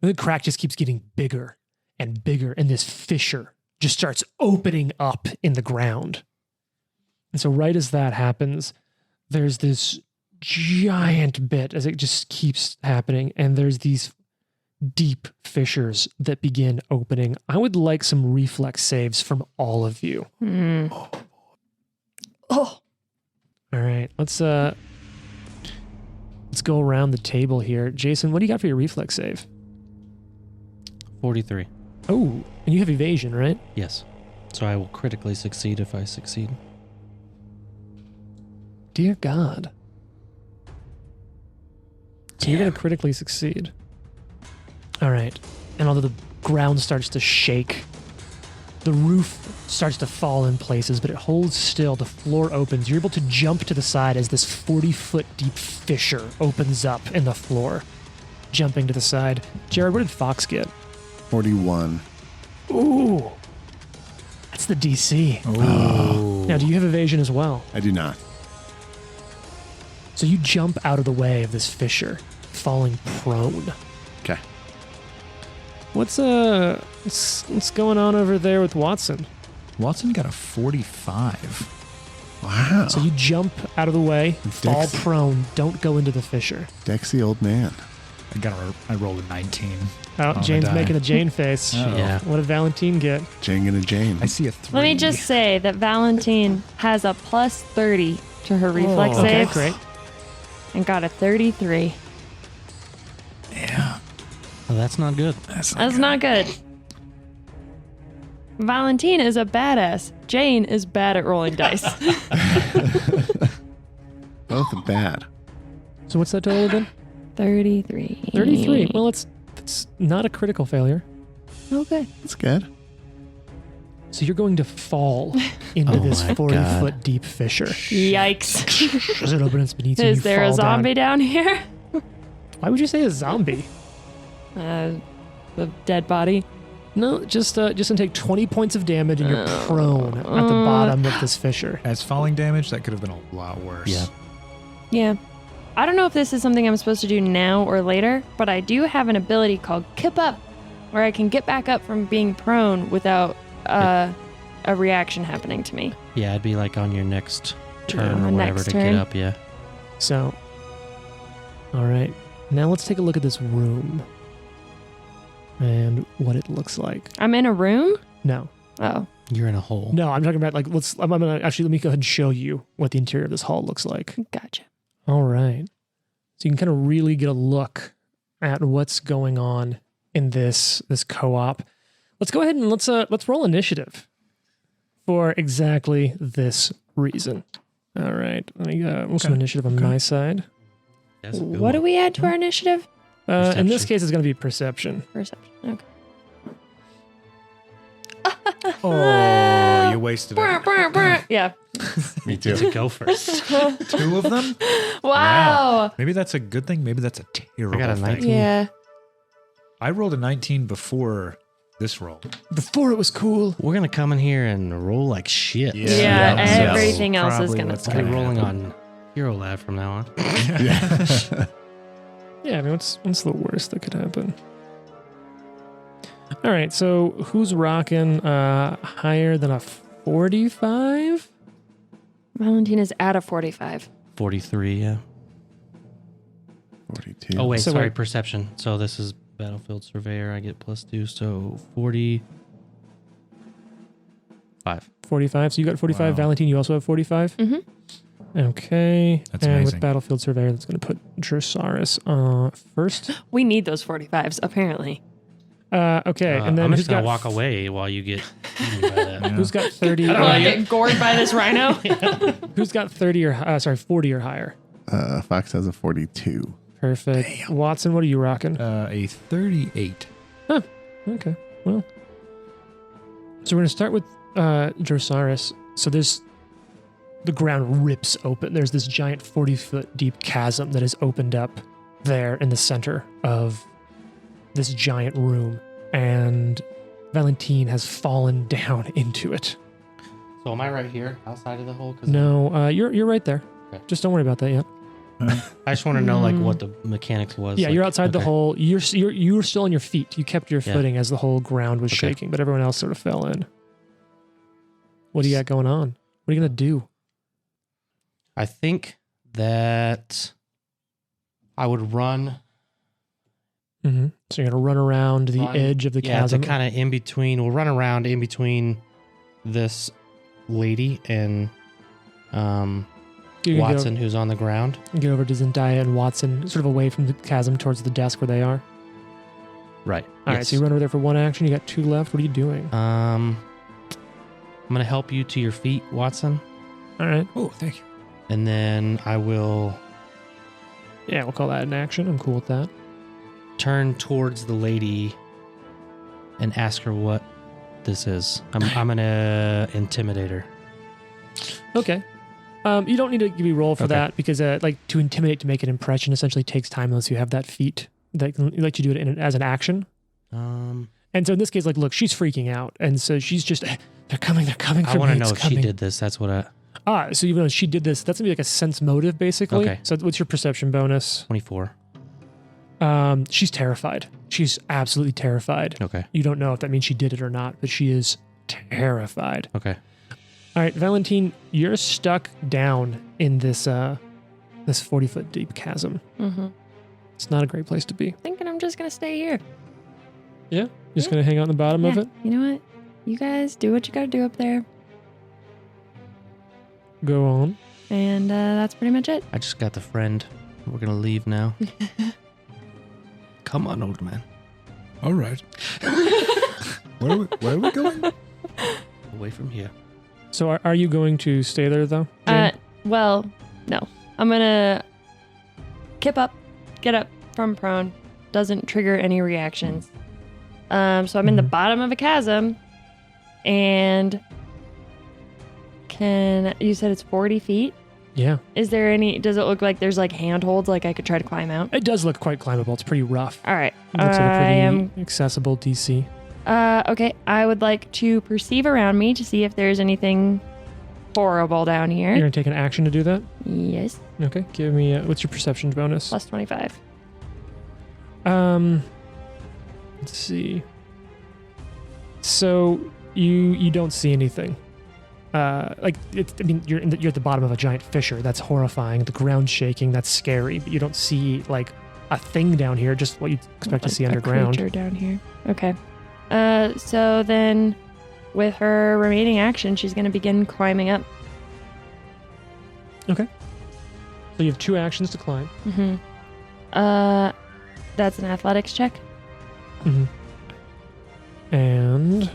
And the crack just keeps getting bigger and bigger, and this fissure just starts opening up in the ground. And so right as that happens, there's this giant bit as it just keeps happening, and there's these deep fissures that begin opening. I would like some reflex saves from all of you. Oh. All right, let's go around the table here. Jason, what do you got for your reflex save? 43. Oh, and you have evasion, right? Yes. So I will critically succeed if I succeed. Dear God. So you're going to critically succeed. All right. And although the ground starts to shake, the roof starts to fall in places, but it holds still. The floor opens. You're able to jump to the side as this 40-foot deep fissure opens up in the floor. Jumping to the side. Jared, what did Fox get? 41. Ooh. That's the DC. Oh. Now, do you have evasion as well? I do not. So you jump out of the way of this fissure, falling prone. Okay. What's going on over there with Watson? Watson got a 45. Wow. So you jump out of the way, fall Dex- prone, don't go into the fissure. Dexy old man. I rolled a 19. Oh, the Jane's die. making a Jane face. Oh. Yeah. What did Valentine get? Jane and a Jane. I see a 3. Let me just say that Valentine has a plus 30 to her reflex Okay, saves great. and got a 33. Yeah. Well, that's not good. That's not good. Valentine is a badass. Jane is bad at rolling dice. Both bad. So what's that total again? 33. 33. Well, it's not a critical failure. Okay. That's good. So you're going to fall into Oh this my 40-foot deep fissure. Yikes. As it opens beneath you, Is you there a fall down. zombie down here? Why would you say a zombie? The dead body. No, just gonna take 20 points of damage and you're prone at the bottom of this fissure. As falling damage, that could have been a lot worse. Yeah. Yeah. I don't know if this is something I'm supposed to do now or later, but I do have an ability called Kip Up, where I can get back up from being prone without a reaction happening to me. Yeah, it'd be like on your next turn On or the whatever next to turn. get up, yeah. So, all right. Now let's take a look at this room and what it looks like. I'm in a room? No. Oh. You're in a hole. No, I'm talking about like, I'm gonna actually, let me go ahead and show you what the interior of this hall looks like. Gotcha. All right. So you can kind of really get a look at what's going on in this co-op. Let's go ahead and let's roll initiative for exactly this reason. All right. Let me roll some initiative on my side. That's a good What do one. we add to our initiative? In this Perception. case, it's going to be perception. Perception. Okay. Oh, you wasted it. Yeah. Me too. To go first. 2 of them? Wow. Maybe that's a good thing. Maybe that's a terrible I got a thing. 19. Yeah. I rolled a 19 before this roll. Before it was cool. We're going to come in here and roll like shit. Yeah, Yeah. everything else is Probably going to what's I'll be suck. rolling on Hero Lab from now on. Yeah. Yeah, I mean, what's the worst that could happen? All right, so who's rocking higher than a 45? Valentina's at a 45. 43, yeah. 42. Oh, wait, So sorry, wait. perception. So this is Battlefield Surveyor. I get +2, so 45. 45. So you got 45. Wow. Valentine, you also have 45? Mm-hmm. Okay. That's and amazing. with Battlefield Surveyor, that's going to put Drossaris first. We need those 45s, apparently. Okay, and then I'm who's just going got to walk away while you get eaten by that. Yeah. Who's got 30? I don't want to get gored by this rhino. Who's got 30 or 40 or higher? Fox has a 42. Perfect. Watson, what are you rocking? A 38. Okay. Well, so we're going to start with Drossaris. So the ground rips open. There's this giant 40-foot deep chasm that has opened up there in the center of this giant room, and Valentine has fallen down into it. So am I right here outside of the hole? 'Cause No, you're right there. Okay. Just don't worry about that yet. I just want to know like what the mechanics was. Yeah, like, you're outside the okay. hole. You're still on your feet. You kept your Yeah. footing as the whole ground was Okay. shaking, but everyone else sort of fell in. What do you got going on? What are you gonna do? I think that I would run. Mm-hmm. So you're gonna run around the edge of the chasm. to kind of in between. We'll run around in between this lady and You can Watson, who's on the ground. Get over to Zendaya and Watson, sort of away from the chasm towards the desk where they are. Right. All right, so you run over there for one action. You got two left. What are you doing? I'm gonna help you to your feet, Watson, All right. Oh, thank you. and then I will Yeah, we'll call that an action. I'm cool with that. turn towards the lady and ask her what this is. I'm gonna intimidate her. Okay. You don't need to give me a roll for Okay. that because, like, to intimidate, to make an impression, essentially takes time unless you have that feat that can let you do it as an action. And so in this case, like, look, she's freaking out, and so she's just, they're coming for me. I want to know it's if coming. she did this. That's what I. So even though she did this, that's gonna be like a sense motive, basically. Okay. So what's your perception bonus? 24. She's terrified. She's absolutely terrified. Okay. You don't know if that means she did it or not, but she is terrified. Okay. All right, Valentine, you're stuck down in this 40-foot deep chasm. Mm-hmm. It's not a great place to be. Thinking I'm just gonna stay here. Yeah? Just gonna hang out in the bottom of it? You know what? You guys do what you gotta do up there, Go on. and that's pretty much it. I just got the friend. We're gonna leave now. Come on, old man. All right. Where are we going? Away from here. So are you going to stay there, though? Jane? Well, no. I'm gonna get up from prone. Doesn't trigger any reactions. So I'm in the Mhm. bottom of a chasm, and you said it's 40 feet? Yeah. Is there does it look like there's like handholds, like I could try to climb out? It does look quite climbable. It's pretty rough. All right. It looks like a I pretty am accessible DC. Okay, I would like to perceive around me to see if there's anything horrible down You're here. going to take an action to do that? Yes, Okay. Give me, what's your perception bonus? plus 25. Let's see. So you don't see anything. You're at the bottom of a giant fissure. That's horrifying. The ground shaking. That's scary. But you don't see like a thing down here. Just what you'd expect to Like see a underground. creature down here. Okay. So then, with her remaining action, she's going to begin climbing up. So you have two actions to climb. Mm-hmm. That's an athletics check. Mm-hmm. And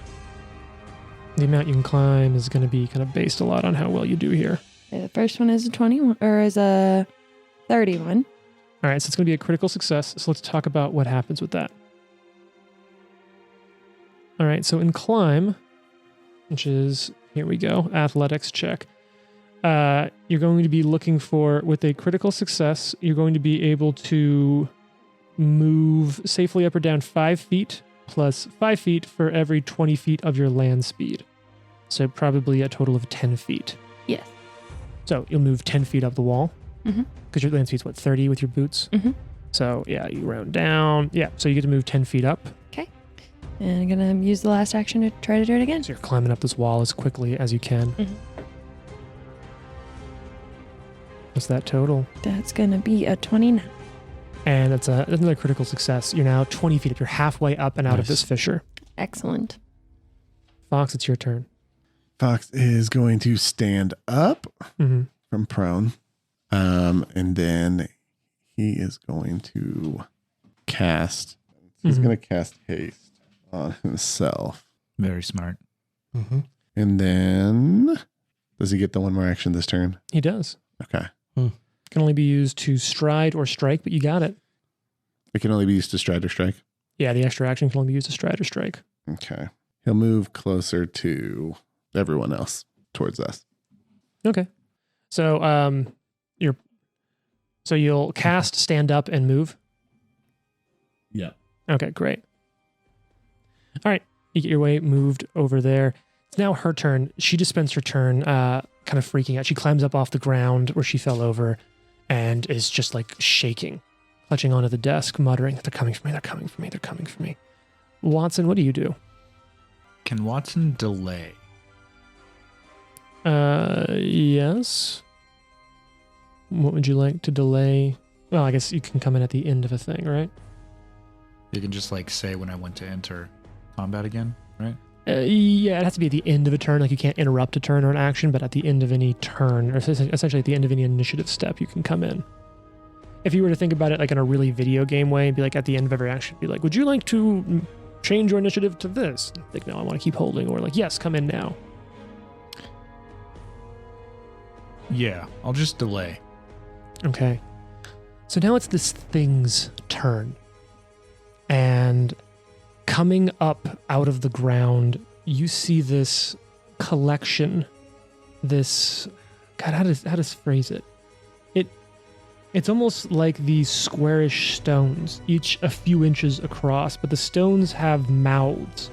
the amount you can climb is going to be kind of based a lot on how well you do here. Okay, the first one is a 21 or is a 31. All right, so it's going to be a critical success. So let's talk about what happens with that. All right, so in climb, which is, here we go, athletics check. You're going to be looking for, with a critical success, you're going to be able to move safely up or down 5 feet, plus 5 feet for every 20 feet of your land speed. So probably a total of 10 feet. Yes. So you'll move 10 feet up the wall. Mhm. Because your land speed's, 30 with your boots? Mhm. So yeah, you round down. Yeah, so you get to move 10 feet up. And I'm going to use the last action to try to do it again. So you're climbing up this wall as quickly as you can. Mhm. What's that total? That's going to be a 29. And that's another critical success. You're now 20 feet up. You're halfway up and out of Nice. this fissure. Excellent. Fox, it's your turn. Fox is going to stand up Mm-hmm. from prone. And then he is going to cast. He's Mhm. going to cast haste on himself. Very smart. Mm-hmm. And then does he get the one more action this turn? He does. Okay. Can only be used to stride or strike, but you got it. It can only be used to stride or strike. Yeah, the extra action can only be used to stride or strike. Okay. He'll move closer to everyone else towards us. Okay. So you'll cast, stand up, and move. Yeah. Okay, great. All right, you get your way moved over there. It's now her turn. She just spends her turn kind of freaking out. She climbs up off the ground where she fell over and is just like shaking, clutching onto the desk, muttering, "They're coming for me, they're coming for me, they're coming for me." Watson, what do you do? Can Watson delay? Yes. What would you like to delay? Well, I guess you can come in at the end of a thing, right? You can just like say when I want to enter combat again, right? Yeah, it has to be at the end of a turn. Like you can't interrupt a turn or an action, but at the end of any turn, or essentially at the end of any initiative step, you can come in. If you were to think about it like in a really video game way, it'd be like at the end of every action, be like, "Would you like to change your initiative to this?" Like, "No, I want to keep holding," or like, "Yes, come in now." Yeah, I'll just delay. Okay. So now it's this thing's turn. And coming up out of the ground, you see this collection, this, God, how does phrase it? It's almost like these squarish stones, each a few inches across, but the stones have mouths,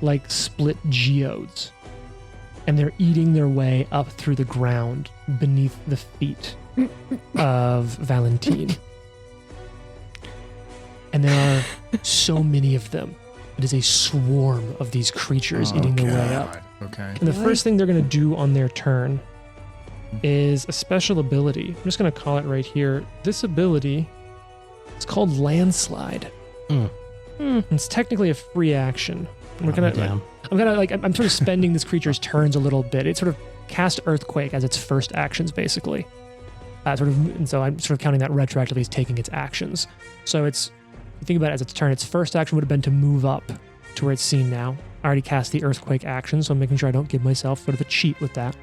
like split geodes. And they're eating their way up through the ground beneath the feet of Valentine. And there are so many of them. It is a swarm of these creatures eating their way up. Okay. And the first thing they're going to do on their turn is a special ability. I'm just going to call it right here. This ability is called Landslide. It's technically a free action. I'm sort of spending this creature's turns a little bit. It sort of cast Earthquake as its first actions, basically. And so I'm sort of counting that retroactively as taking its actions. So it's, you think about it as its turn, its first action would have been to move up to where it's seen now. I already cast the Earthquake action, so I'm making sure I don't give myself sort of a cheat with that.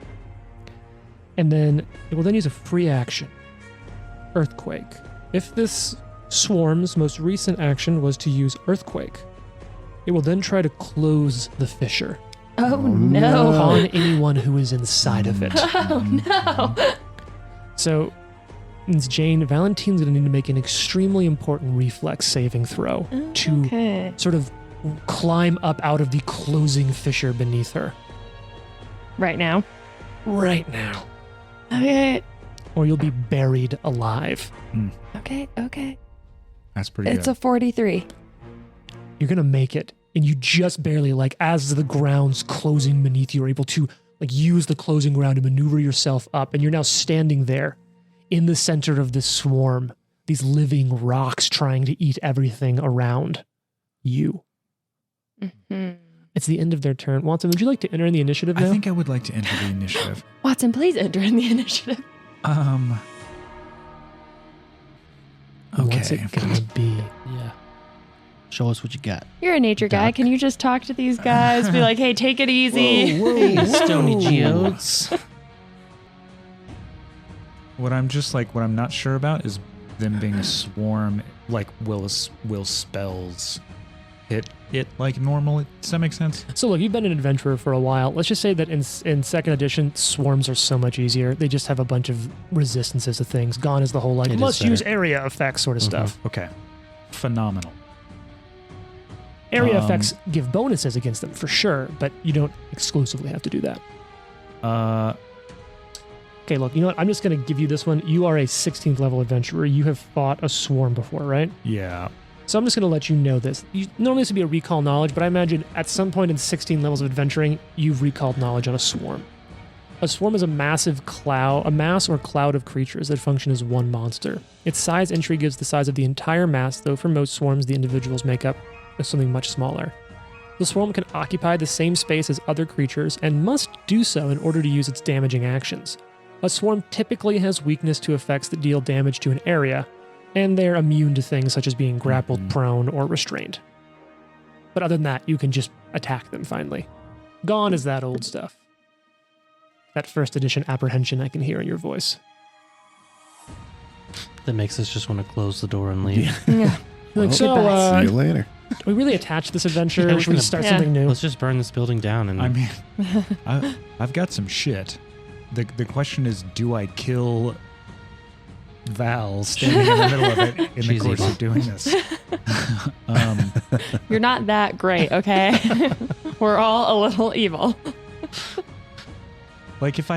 And then it will then use a free action, Earthquake. If this swarm's most recent action was to use Earthquake, it will then try to close the fissure Oh, no. upon anyone who is inside of it. Oh, no. So, it's Jane, Valentine's going to need to make an extremely important reflex saving throw to Okay. sort of climb up out of the closing fissure beneath her. Right now. Right now. Okay. Or you'll be buried alive. Okay. That's pretty It's good. a 43. You're going to make it. And you just barely, like, as the ground's closing beneath you, are able to, like, use the closing ground to maneuver yourself up. And you're now standing there in the center of this swarm, these living rocks trying to eat everything around you. Mm-hmm. It's the end of their turn. Watson, would you like to enter in the initiative now? I think I would like to enter the initiative. Watson, please enter in the initiative. What's Okay. it gonna be? Yeah. Show us what you got. You're a nature guy. Doc. Can you just talk to these guys? Be like, hey, take it easy. Hey, Stony Geodes. What I'm not sure about is them being a swarm. Like, will spells hit it like normal? Does that make sense? So look, you've been an adventurer for a while. Let's just say that in second edition, swarms are so much easier. They just have a bunch of resistances to things. Gone is the whole like It is must better. use area effects sort of stuff. Okay. Phenomenal. Area effects give bonuses against them for sure, but you don't exclusively have to do that. Okay, look, you know what? I'm just going to give you this one. You are a 16th level adventurer. You have fought a swarm before, right? Yeah. So I'm just going to let you know this. Normally this would be a recall knowledge, but I imagine at some point in 16 levels of adventuring, you've recalled knowledge on a swarm. A swarm is a mass or cloud of creatures that function as one monster. Its size entry gives the size of the entire mass, though for most swarms, the individuals make up something much smaller. The swarm can occupy the same space as other creatures and must do so in order to use its damaging actions. A swarm typically has weakness to effects that deal damage to an area, and they're immune to things such as being grappled, prone, or restrained. But other than that, you can just attack them finally. Gone is that old stuff. That first edition apprehension I can hear in your voice. That makes us just want to close the door and leave. Yeah. Like, Well, so, see you later. we really attach this adventure. Yeah, we should start something new. Let's just burn this building down. And I mean, I've got some shit. The question is, do I kill Val standing in the middle of it in the She's course evil. of doing this? You're not that great, okay? We're all a little evil. Like if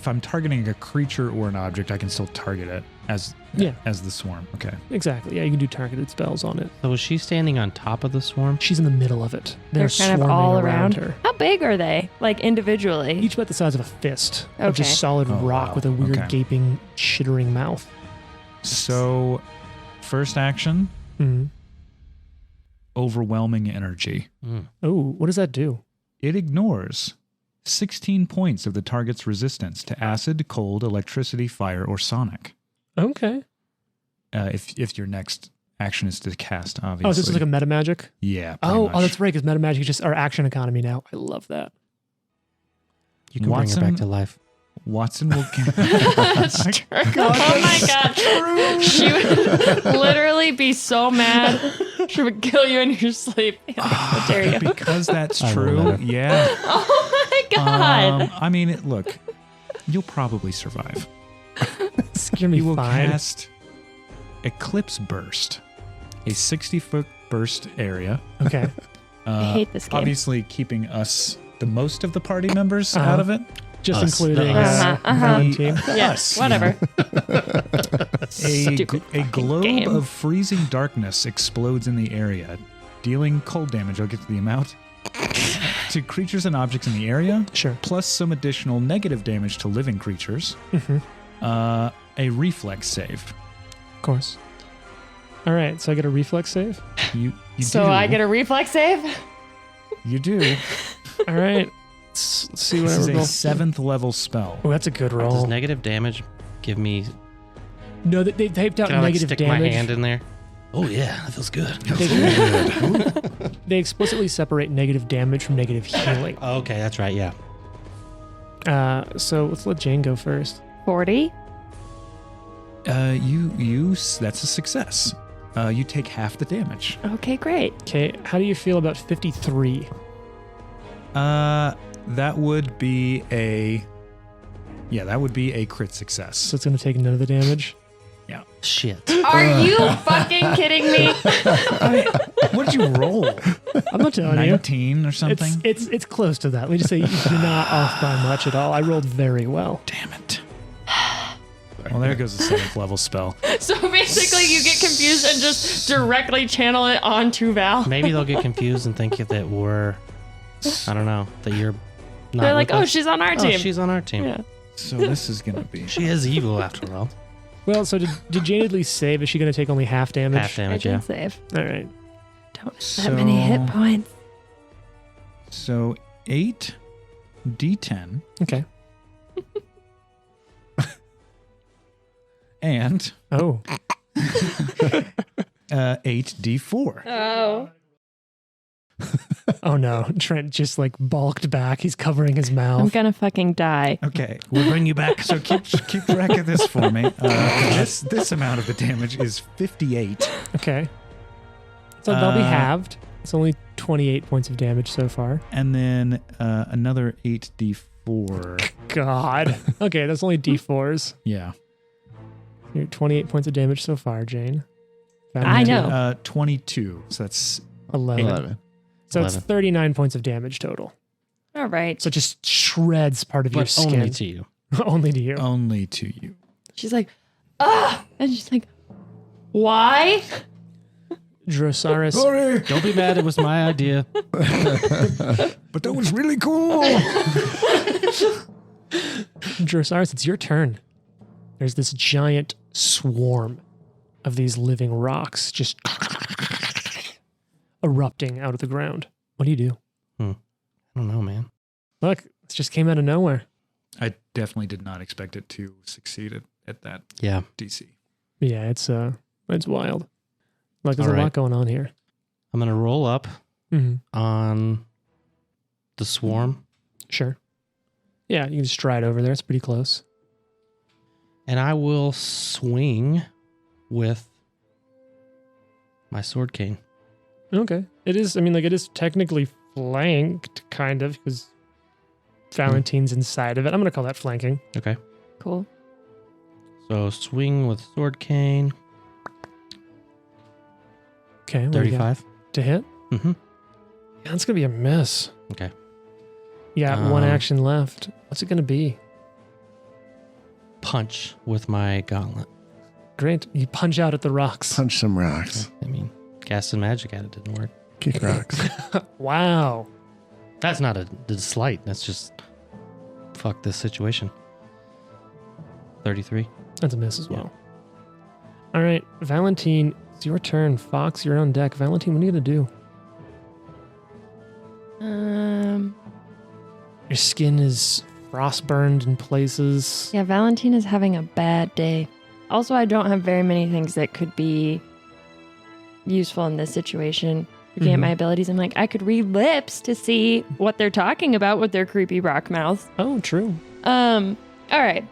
I'm targeting a creature or an object, I can still target it as the swarm. Okay. Exactly. Yeah, you can do targeted spells on it. so was she standing on top of the swarm? She's in the middle of it. They're They're kind of swarming all around around. her. How big are they? Like individually? Each about the size of a fist of Okay. just solid Oh, rock wow. with a weird Okay. gaping, chittering mouth. So, first action, Mm-hmm. overwhelming energy. Oh, what does that do? It ignores 16 points of the target's resistance to acid, cold, electricity, fire, or sonic. Okay. If your next action is to cast, obviously. Oh, so this is like a meta magic? yeah. pretty Oh, much. that's right, because meta magic is just our action economy now. I love that. You can bring Watson- her back to life. Watson will. That's true. Oh my god. She would literally be so mad. She would kill you in your sleep. How dare you? Because that's I true. love it. Yeah. Oh my god. I mean, look, you'll probably survive. It's gonna be You will fine. cast Eclipse Burst, a 60-foot burst area. Okay. I hate this game. Obviously, keeping us, the most of the party members, Uh-huh. out of it. Just Us. including Uh-huh. Valentine. Yes, whatever. Stupid A fucking globe game. of freezing darkness explodes in the area, dealing cold damage. I'll get to the amount. To creatures and objects in the area, Sure. plus some additional negative damage to living creatures. Mm-hmm. A reflex save. Of course. All right, so I get a reflex save. You So do. I get a reflex save? You do. All right. Let's see what This I is a roll. 7th level spell. Oh, that's a good Does roll. negative damage give me? No, they typed out Can I like negative stick my damage. hand in there? Oh yeah, that feels good. They explicitly separate negative damage from negative healing. Oh, okay, that's right. Yeah. So let's let Jane go first. 40? That's a success. You take half the damage. Okay, great. Okay, how do you feel about 53? That would be a crit success. So it's going to take none of the damage. Shit. Are you fucking kidding me? What did you roll? I'm not telling you. 19 or something? It's close to that. Let me just say you're not off by much at all. I rolled very well. Damn it. Well, there goes the 7th level spell. So basically you get confused and just directly channel it onto Val. Maybe they'll get confused and think that we're, I don't know, that you're not. They're like, with oh, us. she's on our Oh, team. she's on our team. Yeah. So this is going to be... She is evil after all. Well, so did Jane at least save? Is she going to take only half damage? Half I damage, can yeah. save. All right. Don't have that many hit points. So 8 D10 Okay. and Oh. 8 D4. Oh. Oh no. Trent just like bulked back. He's covering his I'm mouth. gonna fucking die. Okay. We'll bring you back. So keep track of this for me. This amount of the damage is 58. Okay. So that'll be Uh, halved. It's only 28 points of damage so far. And then another 8 D4. God. Okay, that's only D4s. Yeah. You're 28 points of damage so far, Jane. I know. 22. So that's 11. 11. So it's 11. 39 points of damage total. All right. So it just shreds part of your But skin. only to you. Only to you. only to you. She's like, ah! And she's like, why? Drosaurus. Sorry, Don't be mad. It was my idea. but that was really cool. Drosaurus, it's your turn. There's this giant swarm of these living rocks just erupting out of the ground. What do you do? I don't know, man. Look, it just came out of nowhere. I definitely did not expect it to succeed at that Yeah. DC. Yeah, it's wild. Like there's All a right. lot going on here. I'm going to roll up Mm-hmm. on the swarm, Sure. Yeah, you can just stride over there. It's pretty close. and I will swing with my sword cane. Okay. It is, it is technically flanked, kind of, because Valentine's inside of it. I'm going to call that flanking. Okay. Cool. So swing with sword cane. Okay. what do you got? 35. To hit? Mm-hmm. Yeah, it's going to be a miss. Okay. You got one Um, action left. What's it going to be? Punch with my gauntlet. Great. You punch out at the rocks. Punch some rocks. I mean, cast some magic at it didn't work. Kick rocks. Wow. That's not a slight. That's just fuck this situation. 33. That's a miss as well. All right, Valentine, it's your turn. Fox, you're on deck. Valentine, what are you going to do? Your skin is frostburned in places. Yeah, Valentine is having a bad day. Also, I don't have very many things that could be useful in this situation. Looking at my abilities, I'm like, I could read lips to see what they're talking about with their creepy rock mouths. Oh, true. All right.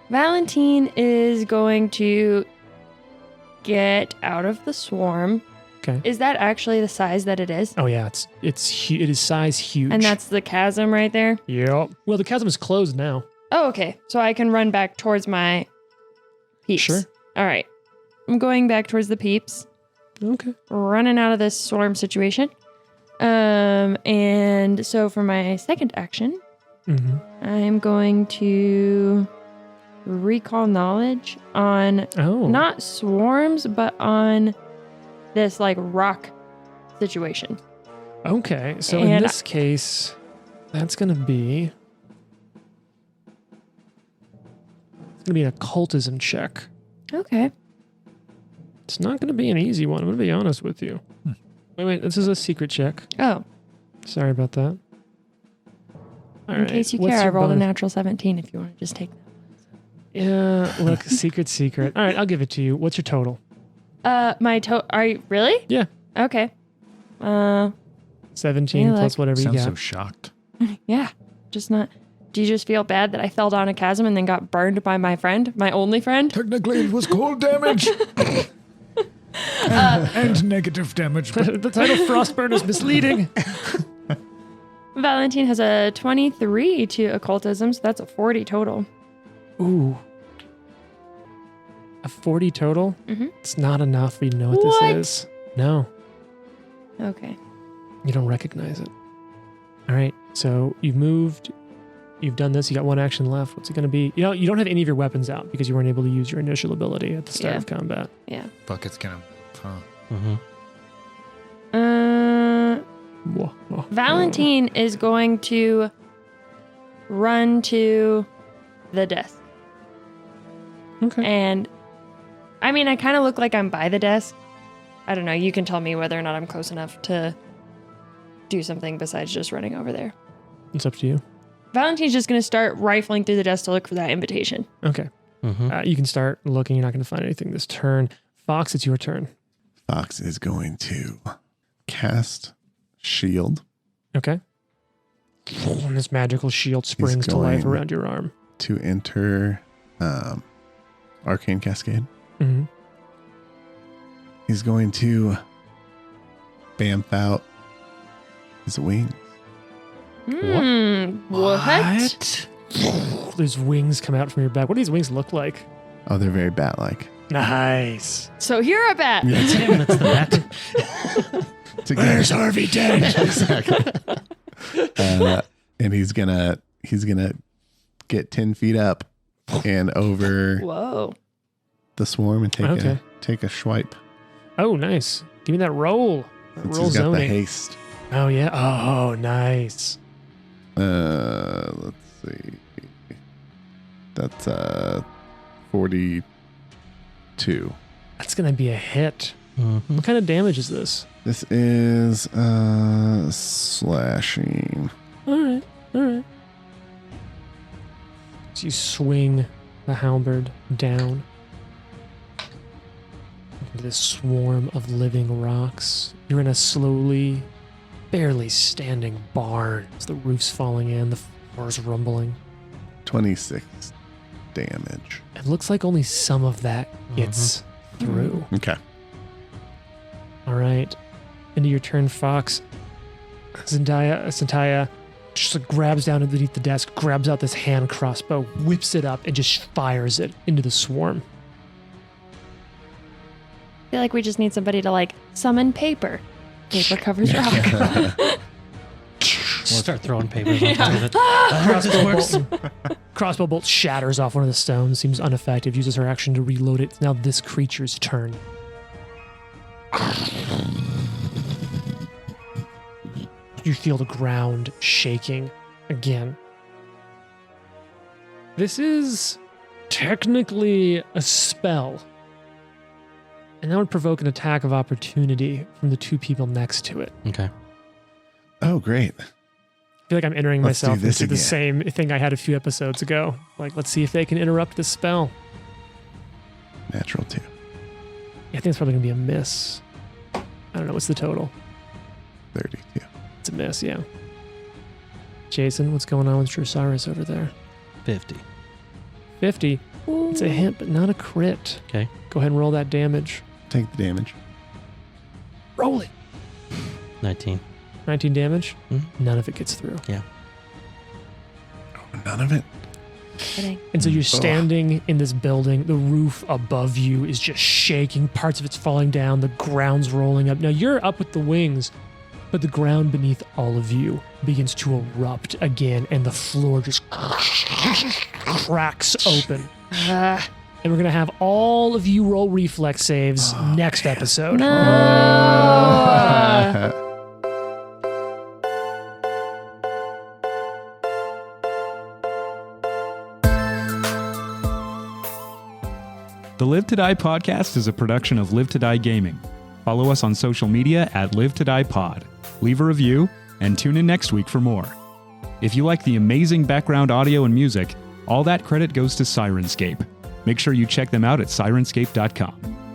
Valentine is going to get out of the swarm. Okay. Is that actually the size that it is? Oh yeah, it is size huge. And that's the chasm right there? Yep. Well, the chasm is closed now. Oh, okay. So I can run back towards my peeps. Sure. All right. I'm going back towards the peeps. Okay. Running out of this swarm situation. And so for my second action, Mm-hmm. I'm going to recall knowledge on Oh. not swarms, but on this like rock situation. Okay. So in And this case, that's going to be an occultism check. Okay. It's not going to be an easy one. I'm going to be honest with you. Wait. This is a secret check. Oh, Sorry about that. All in right, case you what's care, I your rolled a bonus? natural 17 if you want to just take that. Yeah, look, secret. All right, I'll give it to you. What's your total? Are you really? Yeah. Okay. 17 Yeah, plus like- whatever you Sounds got. so shocked. Yeah. Just not. Do you just feel bad that I fell down a chasm and then got burned by my friend, my only friend? Technically, it was cold damage. and negative damage. But The title Frostburn is misleading. Valentine has a 23 to occultism, so that's a 40 total. Ooh. A 40 total? Mhm. It's not enough for you to know what What? this is. No, Okay. you don't recognize it. All right, so you've moved. You've done this. You got one action left. What's it going to be? You don't have any of your weapons out because you weren't able to use your initial ability at the start Yeah. of combat. Yeah. Bucket's gonna. Mm-hmm. Valentine is going to run to the desk. Okay. And I mean, I kind of look like I'm by the desk. I don't know. You can tell me whether or not I'm close enough to do something besides just running over there. It's up to you. Valentine's just going to start rifling through the desk to look for that invitation. Okay. Mm-hmm. You can start looking. You're not going to find anything this turn. Fox, it's your turn. Fox is going to cast shield Okay. And this magical shield springs to life going- around your arm. to enter Arcane Cascade. Mm-hmm. He's going to bamf out his wings. What? There's wings come out from your back. What do these wings look like? Oh, they're very bat-like. Nice. So you're a bat. Yes. Damn, that's the bat. Where's Harvey Dent? exactly. And he's gonna get 10 feet up and over Whoa. the swarm and Oh, Okay. take a swipe. Oh, nice. Give me that roll. That Since roll he's got the zoning. haste. Oh, yeah. Oh, nice. Let's see. That's 42. That's going to be a hit. Mhm. What kind of damage is this? This is slashing. All right. So you swing the halberd down into this swarm of living rocks. You're in a slowly, barely standing barn. As the roof's falling in, the floor's rumbling. 26 damage. It looks like only some of that gets through. Okay. All right. Into your turn, Fox. Zendaya just like grabs down underneath the desk, grabs out this hand crossbow, whips it up, and just fires it into the swarm. I feel like we just need somebody to like summon paper. Paper covers rock. We'll start throwing papers on top of it. I hope this works. Crossbow bolt shatters off one of the stones, seems ineffective, uses her action to reload it. It's now this creature's turn. You feel the ground shaking again. This is technically a spell. And that would provoke an attack of opportunity from the two people next to it. Okay. Oh, great. I feel like I'm entering Let's do myself this into the again. same thing I had a few episodes ago. Like, let's see if they can interrupt this spell. Natural 2. Yeah, I think it's probably going to be a miss. I don't know. What's the total? 32. It's a miss, yeah. Jason, what's going on with Drossaris over there? 50. 50. It's a hit, but not a crit. Okay. Go ahead and roll that damage. Take the damage. Roll it. 19. 19 damage. Mhm. None of it gets through. None of it. Kidding. And so you're Ugh. standing in this building. The roof above you is just shaking. Parts of it's falling down. The ground's rolling up. Now you're up with the wings, but the ground beneath all of you begins to erupt again, and the floor just cracks open. And we're going to have all of you roll reflex saves next episode. No. The Live to Die podcast is a production of Live to Die Gaming. Follow us on social media at Live to Die Pod. Leave a review and tune in next week for more. If you like the amazing background audio and music, all that credit goes to Syrinscape. Make sure you check them out at Syrinscape.com.